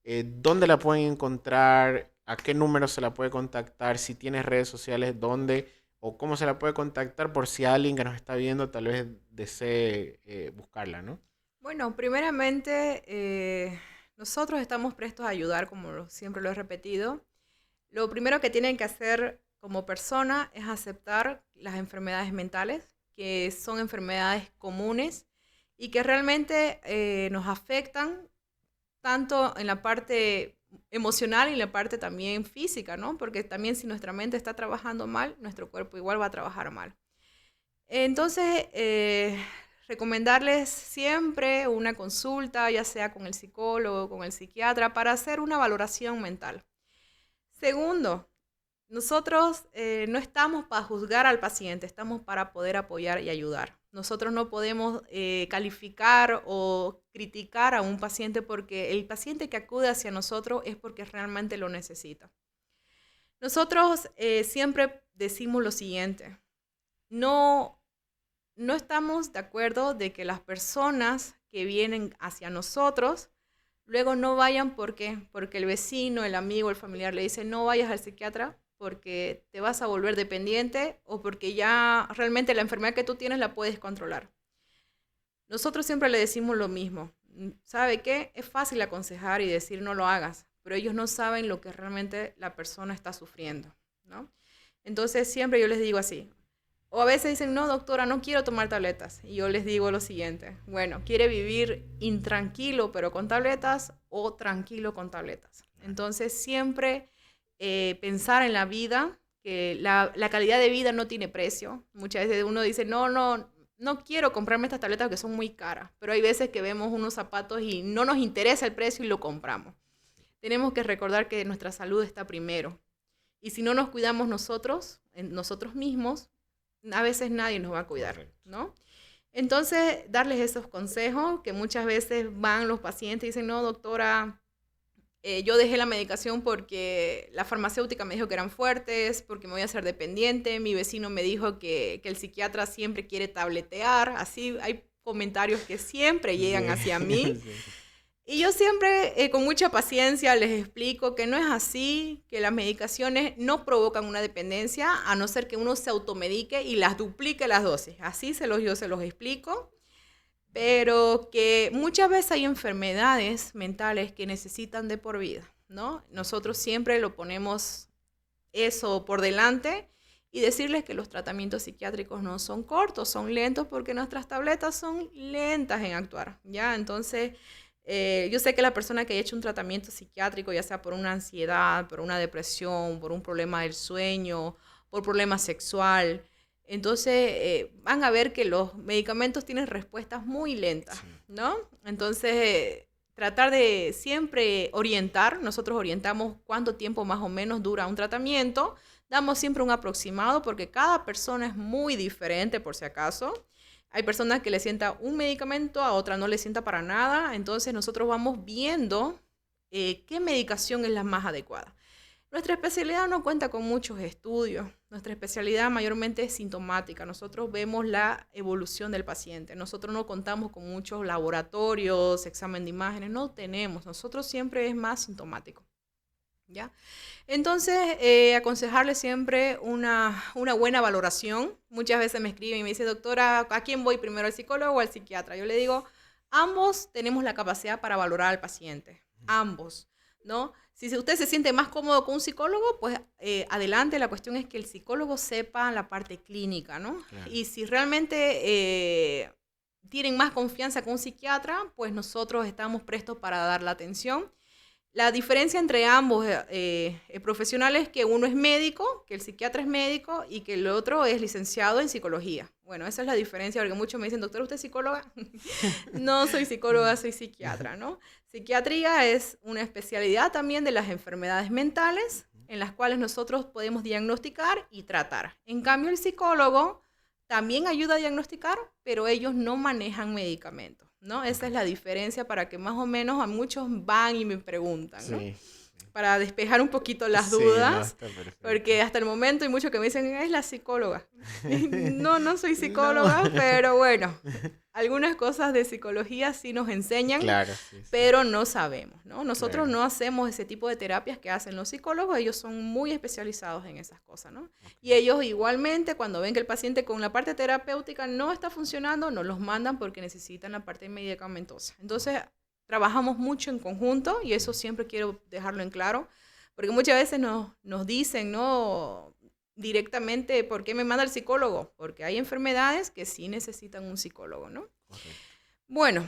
¿Dónde la pueden encontrar? ¿A qué número se la puede contactar? Si tiene redes sociales, ¿dónde? ¿O cómo se la puede contactar por si alguien que nos está viendo tal vez desee buscarla, ¿no? Bueno, primeramente, nosotros estamos prestos a ayudar, como siempre lo he repetido. Lo primero que tienen que hacer como persona es aceptar las enfermedades mentales, que son enfermedades comunes y que realmente nos afectan tanto en la parte emocional y en la parte también física, ¿no? Porque también si nuestra mente está trabajando mal, nuestro cuerpo igual va a trabajar mal. Entonces, recomendarles siempre una consulta, ya sea con el psicólogo, con el psiquiatra, para hacer una valoración mental. Segundo, nosotros no estamos para juzgar al paciente, estamos para poder apoyar y ayudar. Nosotros no podemos calificar o criticar a un paciente porque el paciente que acude hacia nosotros es porque realmente lo necesita. Nosotros siempre decimos lo siguiente, no, no estamos de acuerdo de que las personas que vienen hacia nosotros luego no vayan porque el vecino, el amigo, el familiar le dice no vayas al psiquiatra porque te vas a volver dependiente o porque ya realmente la enfermedad que tú tienes la puedes controlar. Nosotros siempre le decimos lo mismo. ¿Sabe qué? Es fácil aconsejar y decir no lo hagas, pero ellos no saben lo que realmente la persona está sufriendo, ¿no? Entonces siempre yo les digo así, o a veces dicen, no, doctora, no quiero tomar tabletas. Y yo les digo lo siguiente, bueno, ¿quiere vivir intranquilo pero con tabletas o tranquilo con tabletas? Entonces siempre pensar en la vida, que la calidad de vida no tiene precio. Muchas veces uno dice, no, no, no quiero comprarme estas tabletas que son muy caras, pero hay veces que vemos unos zapatos y no nos interesa el precio y lo compramos. Tenemos que recordar que nuestra salud está primero. Y si no nos cuidamos nosotros, nosotros mismos, a veces nadie nos va a cuidar, Correcto. ¿no? Entonces, darles esos consejos que muchas veces van los pacientes y dicen, no, doctora, yo dejé la medicación porque la farmacéutica me dijo que eran fuertes, porque me voy a hacer dependiente, mi vecino me dijo que el psiquiatra siempre quiere tabletear, así hay comentarios que siempre llegan Sí, hacia mí. sí. Y yo siempre, con mucha paciencia, les explico que no es así, que las medicaciones no provocan una dependencia, a no ser que uno se automedique y las duplique las dosis. Así yo se los explico, pero que muchas veces hay enfermedades mentales que necesitan de por vida, ¿no? Nosotros siempre lo ponemos eso por delante y decirles que los tratamientos psiquiátricos no son cortos, son lentos porque nuestras tabletas son lentas en actuar, ¿ya? Entonces, yo sé que la persona que haya hecho un tratamiento psiquiátrico, ya sea por una ansiedad, por una depresión, por un problema del sueño, por problema sexual, entonces van a ver que los medicamentos tienen respuestas muy lentas, Sí. ¿no? Entonces, tratar de siempre orientar, nosotros orientamos cuánto tiempo más o menos dura un tratamiento, damos siempre un aproximado porque cada persona es muy diferente por si acaso. Hay personas que le sienta un medicamento, a otra no le sienta para nada, entonces nosotros vamos viendo qué medicación es la más adecuada. Nuestra especialidad no cuenta con muchos estudios. Nuestra especialidad mayormente es sintomática. Nosotros vemos la evolución del paciente. Nosotros no contamos con muchos laboratorios, examen de imágenes, no tenemos. Nosotros siempre es más sintomático, ¿ya? Entonces, aconsejarle siempre una buena valoración. Muchas veces me escriben y me dicen, doctora, ¿a quién voy primero, al psicólogo o al psiquiatra? Yo le digo, ambos tenemos la capacidad para valorar al paciente. Ambos, ¿no? Si usted se siente más cómodo con un psicólogo, pues adelante. La cuestión es que el psicólogo sepa la parte clínica, ¿no? Claro. Y si realmente tienen más confianza con un psiquiatra, pues nosotros estamos prestos para dar la atención. La diferencia entre ambos profesionales es que uno es médico, que el psiquiatra es médico y que el otro es licenciado en psicología. Bueno, esa es la diferencia, porque muchos me dicen, doctor, ¿usted es psicóloga? No soy psicóloga, soy psiquiatra, ¿no? Psiquiatría es una especialidad también de las enfermedades mentales en las cuales nosotros podemos diagnosticar y tratar. En cambio, el psicólogo también ayuda a diagnosticar, pero ellos no manejan medicamentos, ¿no? Esa es la diferencia para que más o menos a muchos van y me preguntan, ¿no? Sí. Para despejar un poquito las Sí, no, dudas, está perfecto. porque hasta el momento hay muchos que me dicen, es la psicóloga. No, no soy No. psicóloga, pero bueno, algunas cosas de psicología sí nos enseñan, Claro, sí, sí. pero no sabemos, ¿no? Nosotros Claro. no hacemos ese tipo de terapias que hacen los psicólogos, ellos son muy especializados en esas cosas, ¿no? Y ellos igualmente, cuando ven que el paciente con la parte terapéutica no está funcionando, nos los mandan porque necesitan la parte medicamentosa. Entonces, trabajamos mucho en conjunto y eso siempre quiero dejarlo en claro, porque muchas veces nos dicen, ¿no? Directamente, ¿por qué me manda el psicólogo? Porque hay enfermedades que sí necesitan un psicólogo, ¿no? Correcto. Bueno,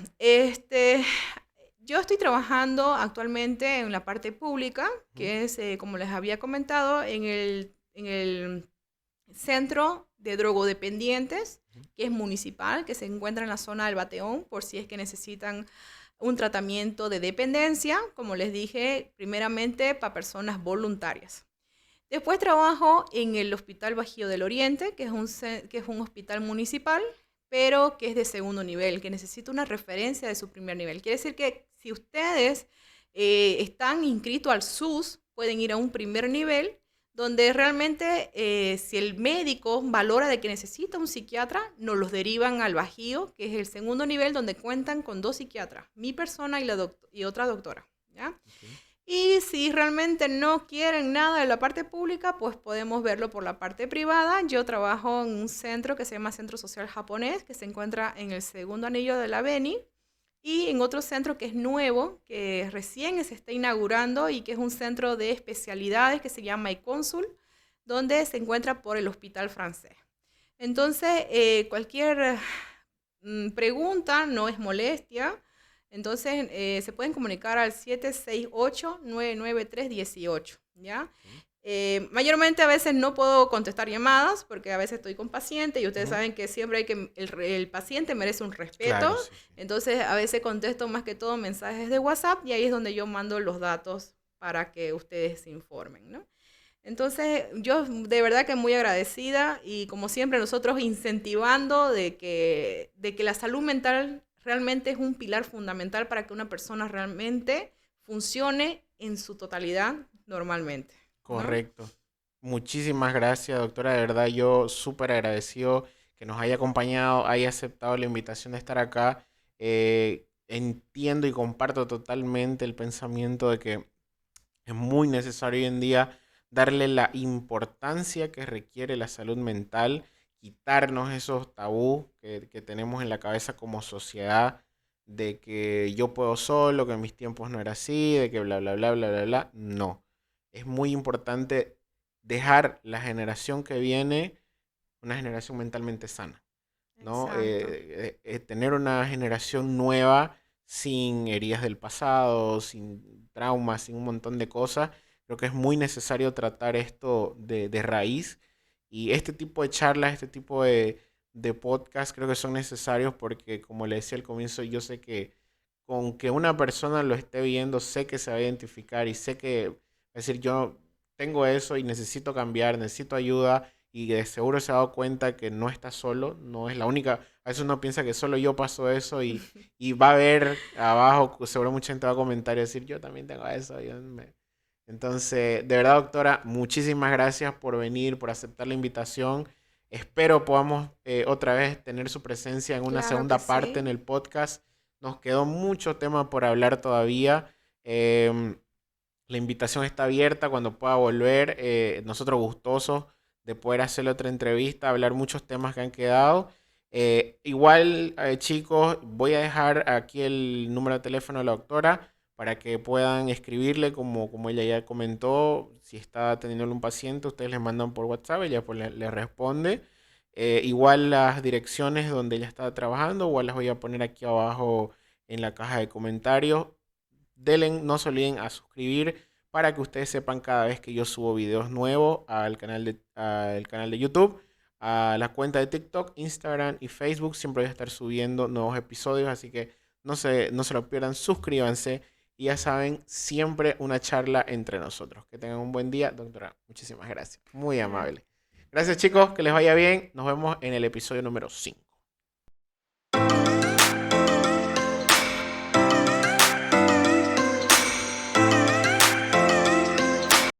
yo estoy trabajando actualmente en la parte pública, Ujú. que es, como les había comentado, en el centro de drogodependientes, Ujú. que es municipal, que se encuentra en la zona del Bateón, por si es que necesitan un tratamiento de dependencia, como les dije, primeramente para personas voluntarias. Después trabajo en el Hospital Bajío del Oriente, que es un hospital municipal, pero que es de segundo nivel, que necesita una referencia de su primer nivel. Quiere decir que si ustedes están inscritos al SUS, pueden ir a un primer nivel, donde realmente si el médico valora de que necesita un psiquiatra, nos los derivan al Bajío, que es el segundo nivel, donde cuentan con 2 psiquiatras, mi persona y otra doctora, ¿ya? Ok. Y si realmente no quieren nada de la parte pública, pues podemos verlo por la parte privada. Yo trabajo en un centro que se llama Centro Social Japonés, que se encuentra en el segundo anillo de la Beni, y en otro centro que es nuevo, que recién se está inaugurando y que es un centro de especialidades que se llama iConsul, donde se encuentra por el Hospital Francés. Entonces, cualquier pregunta no es molestia. Entonces, se pueden comunicar al 768-993-18, ¿ya? Ok. Mayormente a veces no puedo contestar llamadas porque a veces estoy con paciente y ustedes Ujú. saben que siempre hay que, el paciente merece un respeto. Claro, sí, sí. Entonces, a veces contesto más que todo mensajes de WhatsApp y ahí es donde yo mando los datos para que ustedes se informen, ¿no? Entonces, yo de verdad que muy agradecida y como siempre nosotros incentivando de que la salud mental realmente es un pilar fundamental para que una persona realmente funcione en su totalidad normalmente, ¿no? Correcto. Muchísimas gracias, doctora. De verdad, yo súper agradecido que nos haya acompañado, haya aceptado la invitación de estar acá. Entiendo y comparto totalmente el pensamiento de que es muy necesario hoy en día darle la importancia que requiere la salud mental, quitarnos esos tabú que tenemos en la cabeza como sociedad de que yo puedo solo, que en mis tiempos no era así, de que bla, bla, bla, bla, bla, bla. No. Es muy importante dejar la generación que viene una generación mentalmente sana, ¿no? Exacto. Tener una generación nueva sin heridas del pasado, sin traumas, sin un montón de cosas. Creo que es muy necesario tratar esto de raíz y este tipo de charlas, este tipo de podcast creo que son necesarios porque, como le decía al comienzo, yo sé que con que una persona lo esté viendo, sé que se va a identificar y sé que, es decir, yo tengo eso y necesito cambiar, necesito ayuda y de seguro se ha dado cuenta que no está solo, no es la única, a veces uno piensa que solo yo paso eso y va a ver abajo, seguro mucha gente va a comentar y decir, yo también tengo eso. Entonces, de verdad, doctora, muchísimas gracias por venir, por aceptar la invitación. Espero podamos otra vez tener su presencia en una Claro que segunda parte en sí. el podcast. Nos quedó mucho tema por hablar todavía. La invitación está abierta cuando pueda volver. Nosotros gustosos de poder hacerle otra entrevista, hablar muchos temas que han quedado. Igual, chicos, voy a dejar aquí el número de teléfono de la doctora para que puedan escribirle, como ella ya comentó, si está atendiendo un paciente, ustedes le mandan por WhatsApp, ella pues le responde. Igual las direcciones donde ella está trabajando, igual las voy a poner aquí abajo en la caja de comentarios. Denle, no se olviden a suscribir para que ustedes sepan cada vez que yo subo videos nuevos al canal de YouTube, a la cuenta de TikTok, Instagram y Facebook. Siempre voy a estar subiendo nuevos episodios, así que no se lo pierdan, suscríbanse y ya saben, siempre una charla entre nosotros. Que tengan un buen día, doctora. Muchísimas gracias. Muy Claro. amable. Gracias chicos, Igual. que les vaya bien. Nos vemos en el episodio número 5.